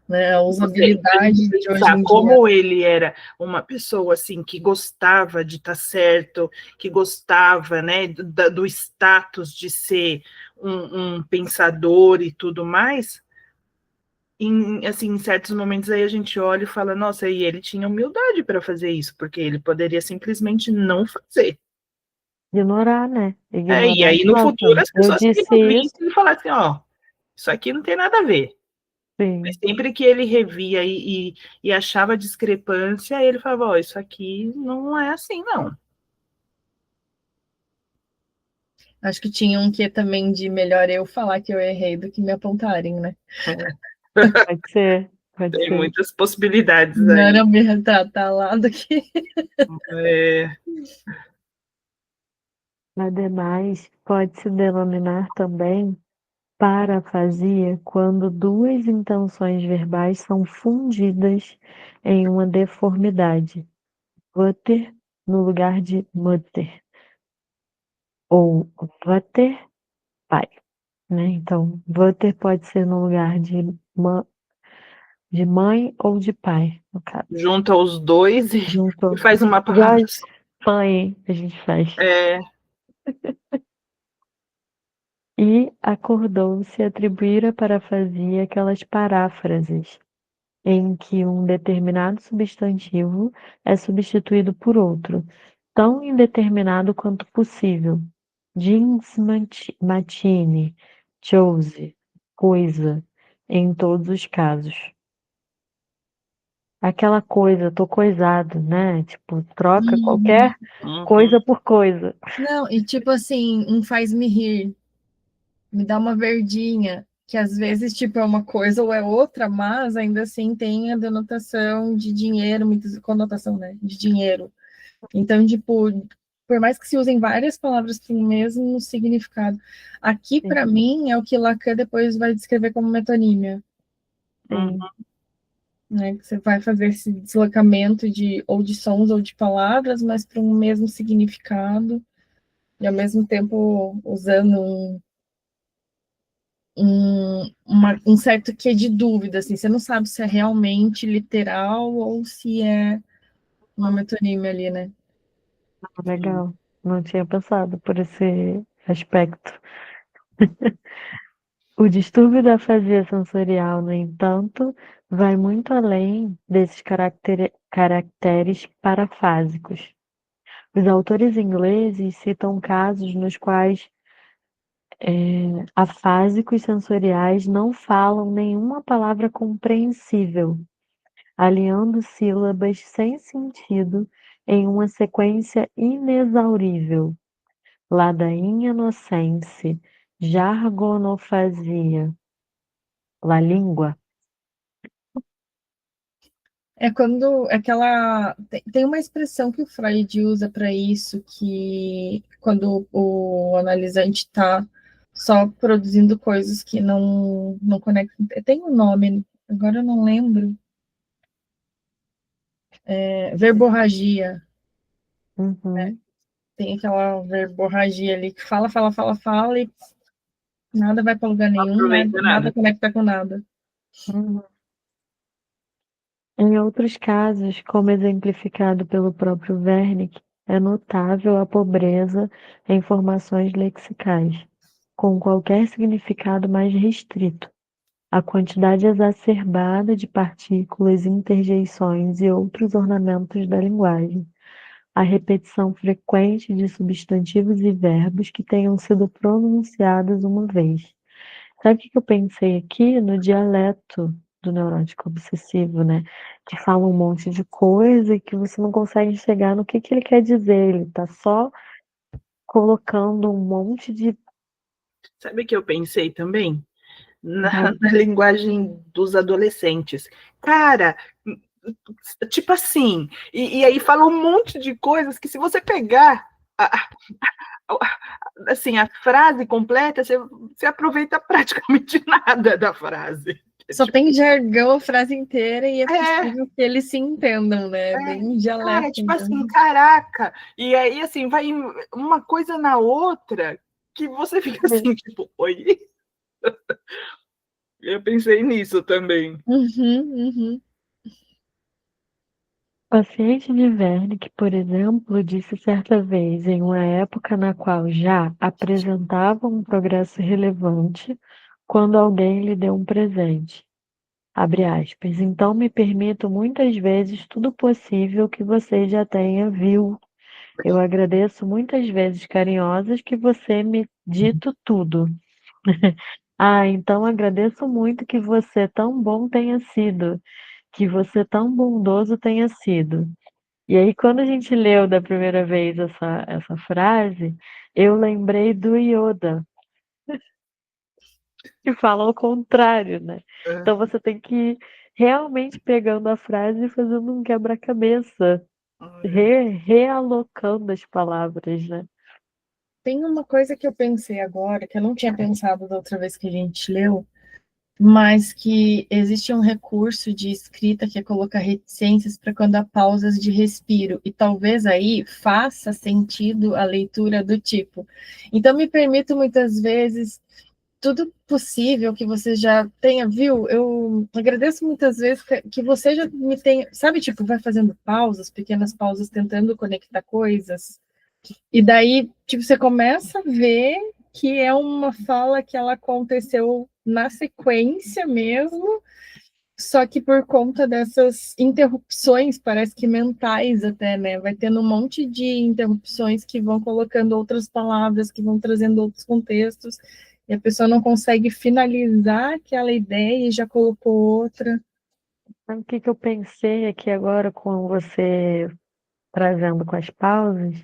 [SPEAKER 3] Né? A
[SPEAKER 2] Você
[SPEAKER 3] usabilidade de hoje
[SPEAKER 2] pensar
[SPEAKER 3] em dia.
[SPEAKER 2] como ele era uma pessoa assim que gostava de estar certo, que gostava, né, do status de ser um pensador e tudo mais, assim, em certos momentos aí a gente olha e fala, nossa, e ele tinha humildade para fazer isso, porque ele poderia simplesmente não fazer.
[SPEAKER 1] Ignorar, né?
[SPEAKER 2] E
[SPEAKER 1] Ignorar e
[SPEAKER 2] aí no futuro
[SPEAKER 1] pronto.
[SPEAKER 2] as
[SPEAKER 1] Eu
[SPEAKER 2] pessoas
[SPEAKER 1] disse
[SPEAKER 2] teriam
[SPEAKER 1] isso,
[SPEAKER 2] visto e falar assim, isso aqui não tem nada a ver. Mas
[SPEAKER 1] sim.
[SPEAKER 2] sempre que ele revia e achava discrepância, ele falava, isso aqui não é assim, não.
[SPEAKER 3] Acho que tinha um que também de melhor eu falar que eu errei do que me apontarem, né?
[SPEAKER 1] Pode ser, pode
[SPEAKER 2] Tem
[SPEAKER 1] ser.
[SPEAKER 2] muitas possibilidades aí.
[SPEAKER 3] Melhor eu me retratar lá do que.
[SPEAKER 2] É,
[SPEAKER 1] Ademais, pode-se denominar também parafasia quando duas intenções verbais são fundidas em uma deformidade. Water no lugar de mutter, ou water, pai, né? Então, water pode ser no lugar de de mãe ou de pai, no caso.
[SPEAKER 2] Junta os dois e
[SPEAKER 1] Juntou.
[SPEAKER 2] faz uma
[SPEAKER 1] Igual
[SPEAKER 2] palavra só.
[SPEAKER 1] pai a gente faz.
[SPEAKER 2] É,
[SPEAKER 1] E acordou-se atribuir à parafasia aquelas paráfrases em que um determinado substantivo é substituído por outro, tão indeterminado quanto possível. Jeans matine, chose, coisa, em todos os casos. Aquela coisa, tô coisado, né? Tipo, troca qualquer
[SPEAKER 2] uhum.
[SPEAKER 1] coisa por coisa.
[SPEAKER 3] Não, e tipo assim, um faz-me rir, me dá uma verdinha, que às vezes tipo é uma coisa ou é outra, mas ainda assim tem a denotação de dinheiro, muitas conotação, né, de dinheiro. Então, tipo, por mais que se usem várias palavras com o mesmo significado, aqui
[SPEAKER 1] Sim,
[SPEAKER 3] para mim é o que Lacan depois vai descrever como metonímia,
[SPEAKER 1] sim.
[SPEAKER 3] né? Que você vai fazer esse deslocamento de ou de sons ou de palavras, mas para um mesmo significado e ao mesmo tempo usando um certo quê de dúvida, assim, você não sabe se é realmente literal ou se é uma metonímia ali, né?
[SPEAKER 1] Legal. Não tinha pensado por esse aspecto. O distúrbio da afasia sensorial, no entanto, vai muito além desses caracteres parafásicos. Os autores ingleses citam casos nos quais afásicos sensoriais não falam nenhuma palavra compreensível, alinhando sílabas sem sentido em uma sequência inexaurível. Ladainha nonsense, jargonofasia, la língua.
[SPEAKER 3] É quando aquela. Tem uma expressão que o Freud usa para isso, que quando o analisante está só produzindo coisas que não conectam. Tem um nome, agora eu não lembro. Verborragia.
[SPEAKER 1] Uhum,
[SPEAKER 3] Tem aquela verborragia ali que fala, fala, fala, fala e nada vai para lugar
[SPEAKER 2] Não
[SPEAKER 3] nenhum,
[SPEAKER 2] aproveita
[SPEAKER 3] nada
[SPEAKER 2] nada.
[SPEAKER 3] conecta com nada.
[SPEAKER 1] uhum. Em outros casos, como exemplificado pelo próprio Wernicke, é notável a pobreza em formações lexicais, com qualquer significado mais restrito. A quantidade exacerbada de partículas, interjeições e outros ornamentos da linguagem. A repetição frequente de substantivos e verbos que tenham sido pronunciados uma vez. Sabe o que eu pensei aqui? No dialeto do neurótico obsessivo, né? Que fala um monte de coisa e que você não consegue chegar no que ele quer dizer. Ele tá só colocando um monte de.
[SPEAKER 2] Sabe o que eu pensei também? Na linguagem dos adolescentes. Cara, tipo assim, e aí fala um monte de coisas que se você pegar assim, a frase completa, você aproveita praticamente nada da frase.
[SPEAKER 3] Só
[SPEAKER 2] Tipo,
[SPEAKER 3] tem jargão a frase inteira e é
[SPEAKER 2] é,
[SPEAKER 3] possível que eles se entendam, né? Bem
[SPEAKER 2] cara,
[SPEAKER 3] dialeto
[SPEAKER 2] tipo assim,
[SPEAKER 3] mesmo.
[SPEAKER 2] caraca. E aí, assim, vai uma coisa na outra que você fica assim, tipo, oi? Eu pensei nisso também.
[SPEAKER 3] Uhum, uhum.
[SPEAKER 1] O paciente de Wernicke, por exemplo, disse certa vez, em uma época na qual já apresentava um progresso relevante, quando alguém lhe deu um presente. Abre aspas. Então me permito muitas vezes tudo possível que você já tenha viu. Eu agradeço muitas vezes carinhosas que você me dito tudo. Ah, então agradeço muito que você tão bom tenha sido, que você tão bondoso tenha sido. E aí, quando a gente leu da primeira vez essa frase, eu lembrei do Yoda, que fala ao contrário, né?
[SPEAKER 2] É,
[SPEAKER 1] Então você tem que ir realmente pegando a frase e fazendo um quebra-cabeça,
[SPEAKER 2] é.
[SPEAKER 1] realocando as palavras, né?
[SPEAKER 3] Tem uma coisa que eu pensei agora, que eu não tinha pensado da outra vez que a gente leu, mas que existe um recurso de escrita que é colocar reticências para quando há pausas de respiro, e talvez aí faça sentido a leitura do tipo. Então, me permito muitas vezes tudo possível que você já tenha, viu? Eu agradeço muitas vezes que você já me tenha, sabe, tipo, vai fazendo pausas, pequenas pausas, tentando conectar coisas. E daí, tipo, você começa a ver que é uma fala que ela aconteceu na sequência mesmo, só que por conta dessas interrupções, parece que mentais até, né? Vai tendo um monte de interrupções que vão colocando outras palavras, que vão trazendo outros contextos, e a pessoa não consegue finalizar aquela ideia e já colocou outra.
[SPEAKER 1] Sabe o que que eu pensei aqui agora com você trazendo com as pausas?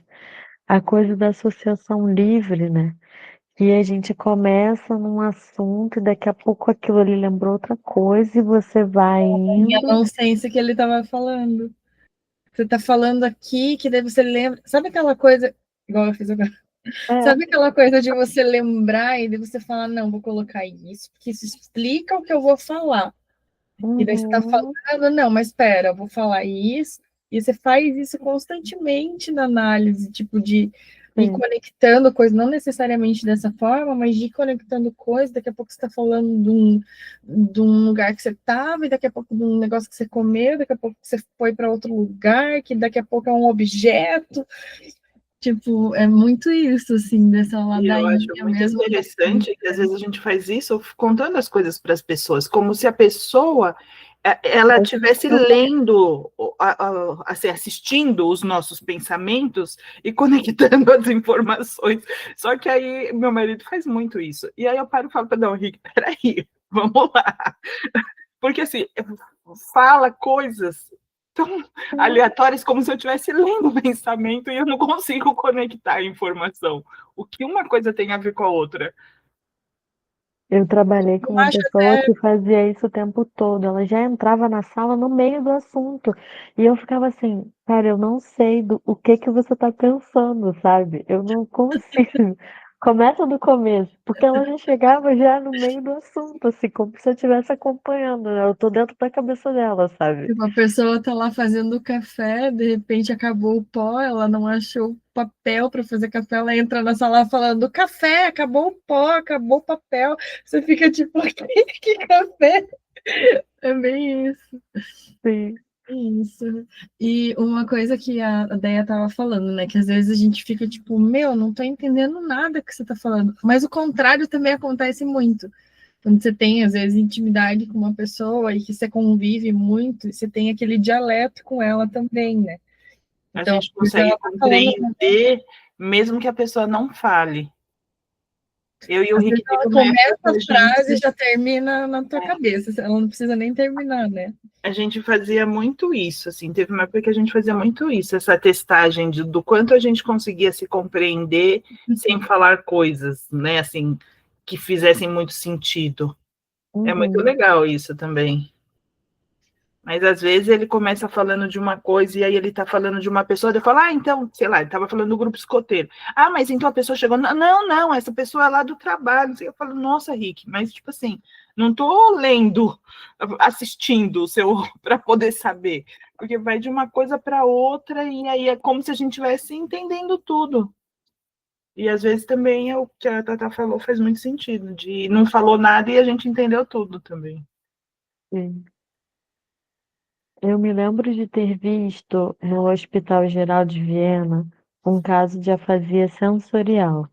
[SPEAKER 1] A coisa da associação livre, né? E a gente começa num assunto e daqui a pouco aquilo ali lembrou outra coisa e você vai
[SPEAKER 3] E a
[SPEAKER 1] indo.
[SPEAKER 3] nonsense que ele estava falando. Você está falando aqui, que daí você lembra. Sabe aquela coisa, igual eu fiz agora?
[SPEAKER 1] É,
[SPEAKER 3] Sabe aquela coisa de você lembrar e de você falar, não, vou colocar isso, porque isso explica o que eu vou falar. E daí você está
[SPEAKER 1] uhum,
[SPEAKER 3] falando, não, mas espera, eu vou falar isso. E você faz isso constantemente na análise, tipo, de ir
[SPEAKER 1] sim.
[SPEAKER 3] conectando coisas, não necessariamente dessa forma, mas de ir conectando coisas. Daqui a pouco você está falando de um lugar que você estava, e daqui a pouco de um negócio que você comeu, daqui a pouco você foi para outro lugar, que daqui a pouco é um objeto. Tipo, é muito isso, assim, dessa
[SPEAKER 2] E eu acho
[SPEAKER 3] ladainha
[SPEAKER 2] muito
[SPEAKER 3] mesmo.
[SPEAKER 2] interessante que às vezes a gente faz isso contando as coisas para as pessoas, como se a pessoa ela estivesse lendo, assim, assistindo os nossos pensamentos e conectando as informações. Só que aí meu marido faz muito isso. E aí eu paro e falo, não, Rick, peraí, vamos lá. Porque assim, fala coisas tão aleatórias como se eu estivesse lendo o pensamento e eu não consigo conectar a informação. O que uma coisa tem a ver com a outra?
[SPEAKER 1] Eu trabalhei
[SPEAKER 3] Eu
[SPEAKER 1] com uma
[SPEAKER 3] acho
[SPEAKER 1] pessoa que fazia isso o tempo todo. Ela já entrava na sala no meio do assunto. E eu ficava assim, cara, eu não sei o que que você tá pensando, sabe? Eu não consigo. Começa do começo, porque ela já chegava já no meio do assunto, assim, como se eu estivesse acompanhando, né? Eu tô dentro da cabeça dela, sabe?
[SPEAKER 3] tipo, a pessoa tá lá fazendo café, de repente acabou o pó, ela não achou papel para fazer café, ela entra na sala falando café, acabou o pó, acabou o papel. Você fica tipo, que café? É bem isso.
[SPEAKER 1] Sim.
[SPEAKER 3] Isso. E uma coisa que a Deia tava falando, né? Que às vezes a gente fica tipo, meu, não tô entendendo nada que você tá falando. Mas o contrário também acontece muito. Quando você tem, às vezes, intimidade com uma pessoa e que você convive muito, você tem aquele dialeto com ela também, né?
[SPEAKER 2] A
[SPEAKER 3] Então,
[SPEAKER 2] gente
[SPEAKER 3] se ela
[SPEAKER 2] consegue
[SPEAKER 3] tá falando,
[SPEAKER 2] compreender, mesmo que a pessoa não fale. Eu e o
[SPEAKER 3] às vezes
[SPEAKER 2] Rick teve
[SPEAKER 3] ela
[SPEAKER 2] uma época
[SPEAKER 3] começa
[SPEAKER 2] que
[SPEAKER 3] a frase e já termina na tua cabeça. Ela não precisa nem terminar, né?
[SPEAKER 2] a gente fazia muito isso, assim, teve uma época que a gente fazia muito isso, essa testagem do quanto a gente conseguia se compreender sem falar coisas, né, assim, que fizessem muito sentido. É muito
[SPEAKER 1] Uhum.
[SPEAKER 2] legal isso também. Mas às vezes ele começa falando de uma coisa e aí ele tá falando de uma pessoa, eu falo, então, sei lá, ele tava falando do grupo escoteiro. Mas então a pessoa chegou, não, essa pessoa é lá do trabalho. Eu falo, nossa, Rick, mas tipo assim, não tô lendo, assistindo o seu para poder saber, porque vai de uma coisa para outra e aí é como se a gente estivesse entendendo tudo. E às vezes também é o que a Tata falou faz muito sentido, de não falou nada e a gente entendeu tudo também.
[SPEAKER 1] Sim. Eu me lembro de ter visto no Hospital Geral de Viena um caso de afasia sensorial,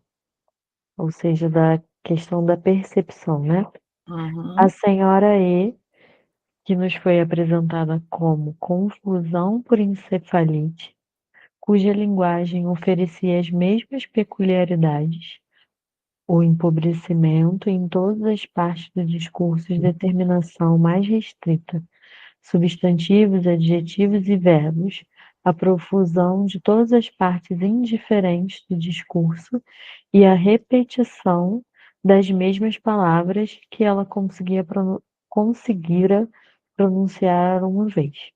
[SPEAKER 1] ou seja, da questão da percepção, né? A
[SPEAKER 2] Uhum.
[SPEAKER 1] senhora E, que nos foi apresentada como confusão por encefalite, cuja linguagem oferecia as mesmas peculiaridades, o empobrecimento em todas as partes do discurso de determinação mais restrita, substantivos, adjetivos e verbos, a profusão de todas as partes indiferentes do discurso e a repetição das mesmas palavras que ela conseguira pronunciar uma vez.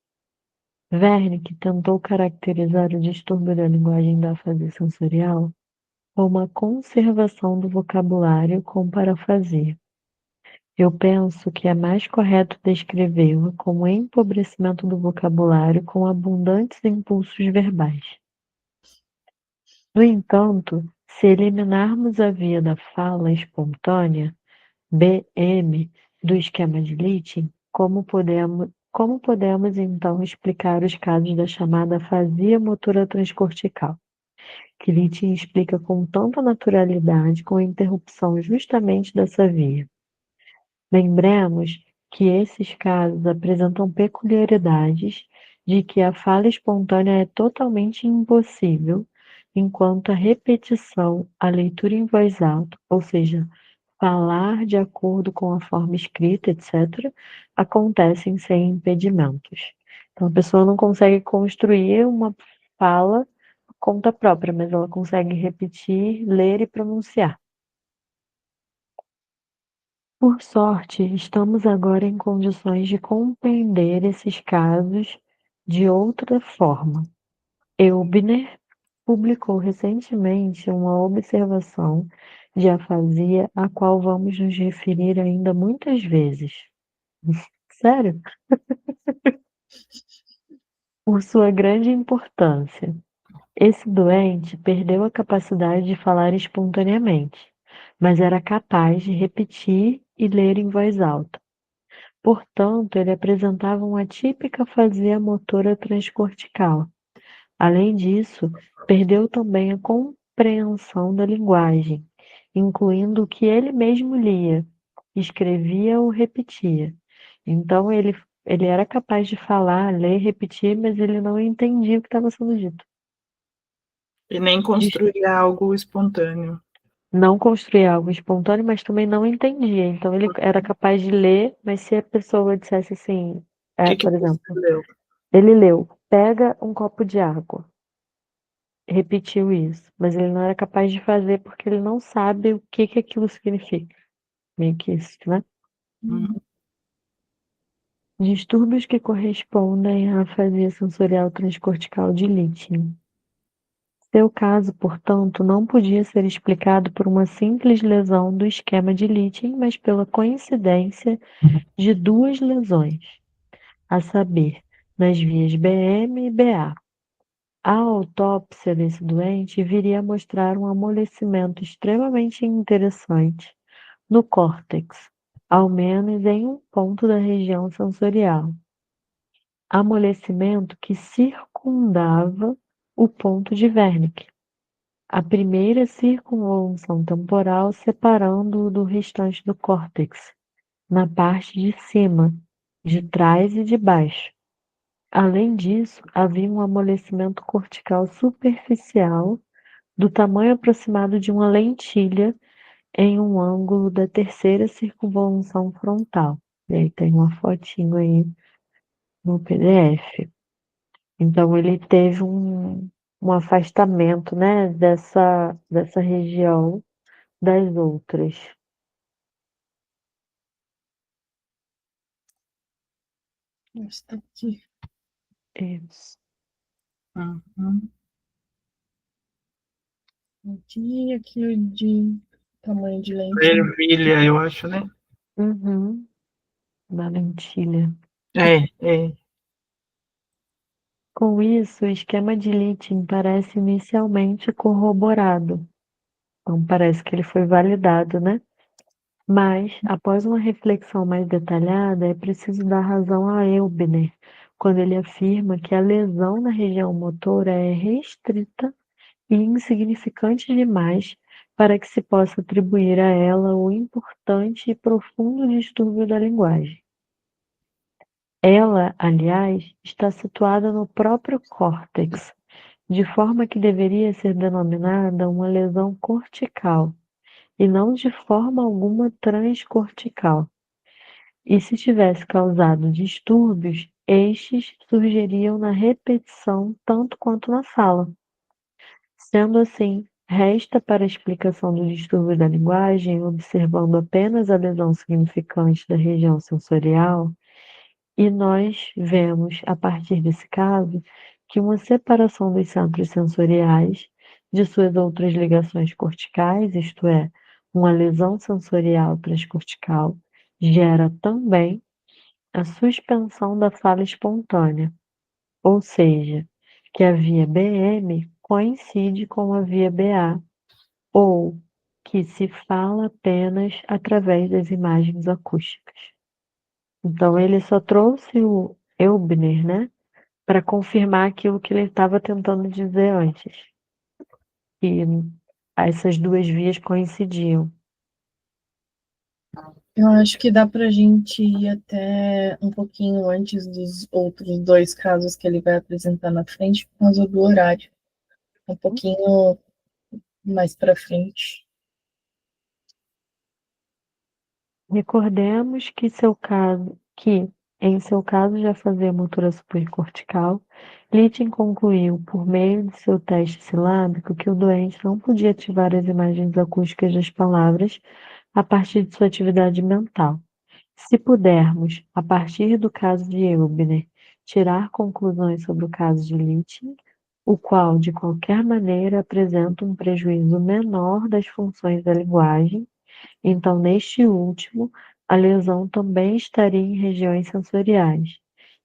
[SPEAKER 1] Wernicke tentou caracterizar o distúrbio da linguagem da afasia sensorial como a conservação do vocabulário com parafasia. Eu penso que é mais correto descrevê-lo como empobrecimento do vocabulário com abundantes impulsos verbais. No entanto, se eliminarmos a via da fala espontânea, BM do esquema de Litting, como podemos então explicar os casos da chamada afasia motora transcortical, que Litting explica com tanta naturalidade com a interrupção justamente dessa via? Lembremos que esses casos apresentam peculiaridades de que a fala espontânea é totalmente impossível, enquanto a repetição, a leitura em voz alta, ou seja, falar de acordo com a forma escrita, etc., acontecem sem impedimentos. Então, a pessoa não consegue construir uma fala por conta própria, mas ela consegue repetir, ler e pronunciar. Por sorte, estamos agora em condições de compreender esses casos de outra forma. Eubner publicou recentemente uma observação de afasia a qual vamos nos referir ainda muitas vezes. Sério? Por sua grande importância. Esse doente perdeu a capacidade de falar espontaneamente, mas era capaz de repetir e ler em voz alta. Portanto, ele apresentava uma típica afasia motora transcortical. Além disso, perdeu também a compreensão da linguagem, incluindo o que ele mesmo lia, escrevia ou repetia. Então, ele era capaz de falar, ler, repetir, mas ele não entendia o que estava sendo dito.
[SPEAKER 2] E nem construir algo espontâneo.
[SPEAKER 1] Não construía algo espontâneo, mas também não entendia. Então, ele era capaz de ler, mas se a pessoa dissesse assim,
[SPEAKER 2] O que
[SPEAKER 1] por
[SPEAKER 2] você
[SPEAKER 1] exemplo,
[SPEAKER 2] leu?
[SPEAKER 1] ele leu, pega um copo de água. Repetiu isso, mas ele não era capaz de fazer porque ele não sabe o que aquilo significa. Meio que isso, né? Distúrbios que correspondem à afasia sensorial transcortical de Litting. Seu caso, portanto, não podia ser explicado por uma simples lesão do esquema de Litting, mas pela coincidência de duas lesões, a saber, nas vias BM e BA. A autópsia desse doente viria a mostrar um amolecimento extremamente interessante no córtex, ao menos em um ponto da região sensorial. Amolecimento que circundava o ponto de Wernicke, a primeira circunvolução temporal separando-o do restante do córtex, na parte de cima, de trás e de baixo. Além disso, havia um amolecimento cortical superficial do tamanho aproximado de uma lentilha em um ângulo da terceira circunvolução frontal. E aí tem uma fotinho aí no PDF. Então ele teve um afastamento, né, dessa região das outras.
[SPEAKER 3] Está aqui.
[SPEAKER 1] Isso.
[SPEAKER 2] Uhum.
[SPEAKER 3] Aqui, aqui de tamanho de lente.
[SPEAKER 2] Ervilha, eu acho, né?
[SPEAKER 1] Uhum. Na lentilha.
[SPEAKER 2] É.
[SPEAKER 1] Com isso, o esquema de Litting parece inicialmente corroborado. Então, parece que ele foi validado, né? Mas, após uma reflexão mais detalhada, é preciso dar razão a Eubner, quando ele afirma que a lesão na região motora é restrita e insignificante demais para que se possa atribuir a ela o importante e profundo distúrbio da linguagem. Ela, aliás, está situada no próprio córtex, de forma que deveria ser denominada uma lesão cortical, e não de forma alguma transcortical. E se tivesse causado distúrbios, estes surgiriam na repetição tanto quanto na fala. Sendo assim, resta para a explicação do distúrbio da linguagem, observando apenas a lesão significante da região sensorial, e nós vemos, a partir desse caso, que uma separação dos centros sensoriais de suas outras ligações corticais, isto é, uma lesão sensorial transcortical, gera também a suspensão da fala espontânea, ou seja, que a via BM coincide com a via BA, ou que se fala apenas através das imagens acústicas. Então, ele só trouxe o Eubner, né, para confirmar aquilo que ele estava tentando dizer antes, que essas duas vias coincidiam.
[SPEAKER 3] Eu acho que dá para a gente ir até um pouquinho antes dos outros dois casos que ele vai apresentar na frente, por causa do horário. Um pouquinho mais para frente.
[SPEAKER 1] Recordemos que, em seu caso de afasia motora supracortical, Littin concluiu, por meio de seu teste silábico, que o doente não podia ativar as imagens acústicas das palavras a partir de sua atividade mental. Se pudermos, a partir do caso de Eubner, tirar conclusões sobre o caso de Littin, o qual, de qualquer maneira, apresenta um prejuízo menor das funções da linguagem, então, neste último, a lesão também estaria em regiões sensoriais,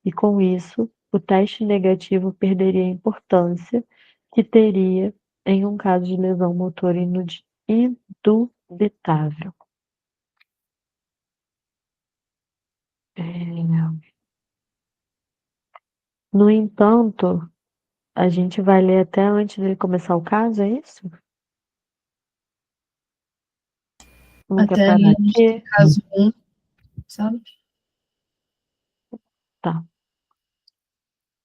[SPEAKER 1] e com isso, o teste negativo perderia a importância que teria em um caso de lesão motora indubitável. No entanto, a gente vai ler até antes de começar o caso, é isso? Vamos
[SPEAKER 3] Até
[SPEAKER 1] preparar
[SPEAKER 3] antes do
[SPEAKER 1] aqui?
[SPEAKER 3] caso 1, sabe?
[SPEAKER 1] Tá.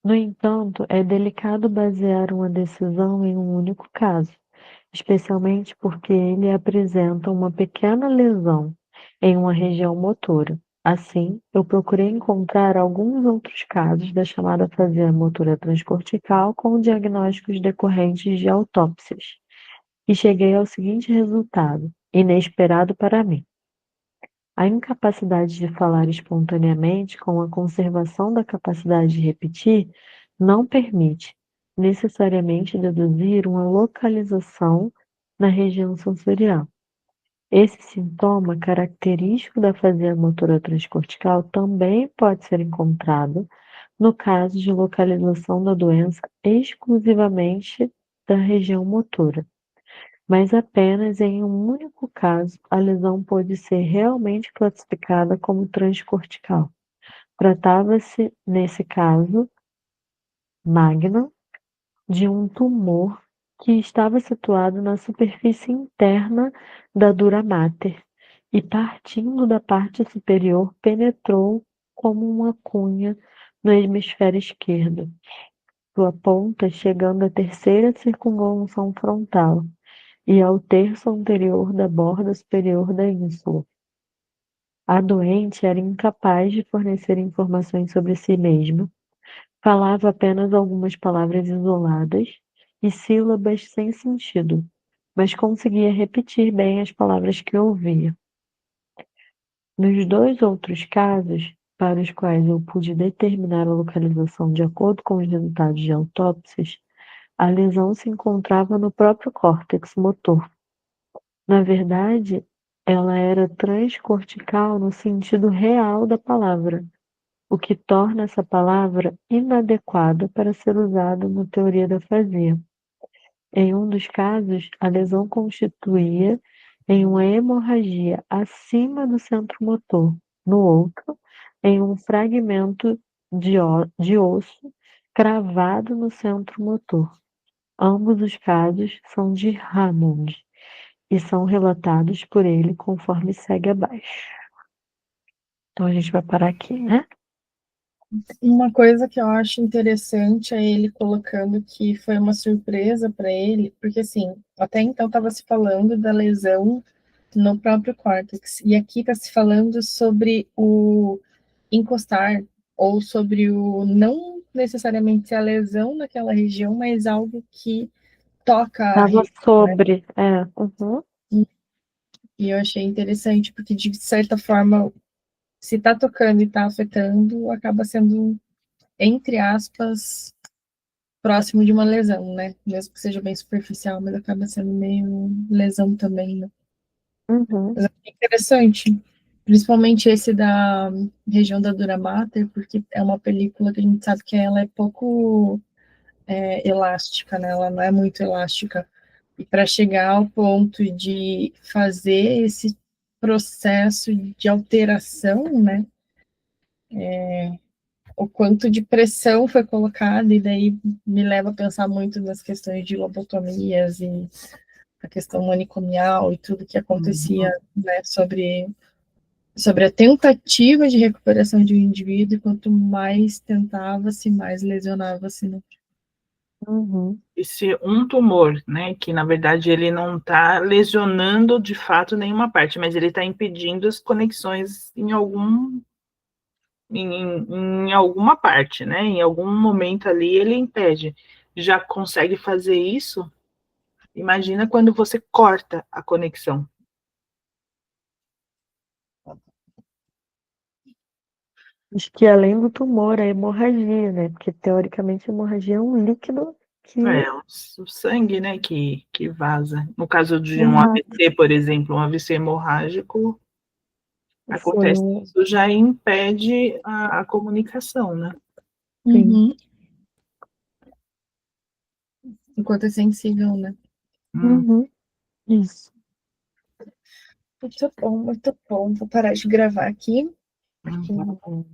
[SPEAKER 1] No entanto, é delicado basear uma decisão em um único caso, especialmente porque ele apresenta uma pequena lesão em uma região motora. Assim, eu procurei encontrar alguns outros casos da chamada afasia motora transcortical com diagnósticos decorrentes de autópsias, e cheguei ao seguinte resultado, inesperado para mim. A incapacidade de falar espontaneamente, com a conservação da capacidade de repetir, não permite necessariamente deduzir uma localização na região sensorial. Esse sintoma característico da afasia motora transcortical também pode ser encontrado no caso de localização da doença exclusivamente da região motora, mas apenas em um único caso a lesão pôde ser realmente classificada como transcortical. Tratava-se, nesse caso, magno, de um tumor que estava situado na superfície interna da dura mater e, partindo da parte superior, penetrou como uma cunha no hemisfério esquerdo, sua ponta chegando à terceira circunvolução frontal e ao terço anterior da borda superior da ínsula. A doente era incapaz de fornecer informações sobre si mesma, falava apenas algumas palavras isoladas e sílabas sem sentido, mas conseguia repetir bem as palavras que ouvia. Nos dois outros casos, para os quais eu pude determinar a localização de acordo com os resultados de autópsias, a lesão se encontrava no próprio córtex motor. Na verdade, ela era transcortical no sentido real da palavra, o que torna essa palavra inadequada para ser usada na teoria da afasia. Em um dos casos, a lesão constituía em uma hemorragia acima do centro motor, no outro, em um fragmento de osso cravado no centro motor. Ambos os casos são de Hammond e são relatados por ele conforme segue abaixo. Então a gente vai parar aqui, né?
[SPEAKER 3] Uma coisa que eu acho interessante é ele colocando que foi uma surpresa para ele, porque assim, até então estava se falando da lesão no próprio córtex, e aqui está se falando sobre o encostar, ou sobre o não necessariamente ser a lesão naquela região, mas algo que toca a
[SPEAKER 1] Tava
[SPEAKER 3] região, né?
[SPEAKER 1] sobre, uhum.
[SPEAKER 3] E eu achei interessante, porque de certa forma, se está tocando e está afetando, acaba sendo, entre aspas, próximo de uma lesão, né? Mesmo que seja bem superficial, mas acaba sendo meio lesão também, né?
[SPEAKER 1] Uhum.
[SPEAKER 3] Mas é interessante, principalmente esse da região da dura mater, porque é uma película que a gente sabe que ela é pouco elástica, né? Ela não é muito elástica E para chegar ao ponto de fazer esse processo de alteração, né? O quanto de pressão foi colocada, e daí me leva a pensar muito nas questões de lobotomias e a questão manicomial e tudo que acontecia, né, sobre a tentativa de recuperação de um indivíduo, e quanto mais tentava-se, mais lesionava-se. Né?
[SPEAKER 1] Uhum.
[SPEAKER 2] E se um tumor, né, que na verdade ele não está lesionando de fato nenhuma parte, mas ele está impedindo as conexões em alguma parte, né? Em algum momento ali ele impede. Já consegue fazer isso? Imagina quando você corta a conexão.
[SPEAKER 1] Acho que além do tumor, a hemorragia, né? Porque teoricamente a hemorragia é um líquido que.
[SPEAKER 2] É o sangue, né, que vaza. No caso de um
[SPEAKER 1] Exato.
[SPEAKER 2] AVC, por exemplo, um AVC hemorrágico,
[SPEAKER 1] Foi
[SPEAKER 2] acontece
[SPEAKER 1] um.
[SPEAKER 2] isso, já impede a comunicação, né?
[SPEAKER 1] Sim.
[SPEAKER 3] Uhum. Enquanto é sensível, né?
[SPEAKER 2] Hum,
[SPEAKER 1] Uhum. Isso.
[SPEAKER 3] Muito bom, muito bom. Vou parar de gravar aqui.
[SPEAKER 2] hum.
[SPEAKER 1] Uhum.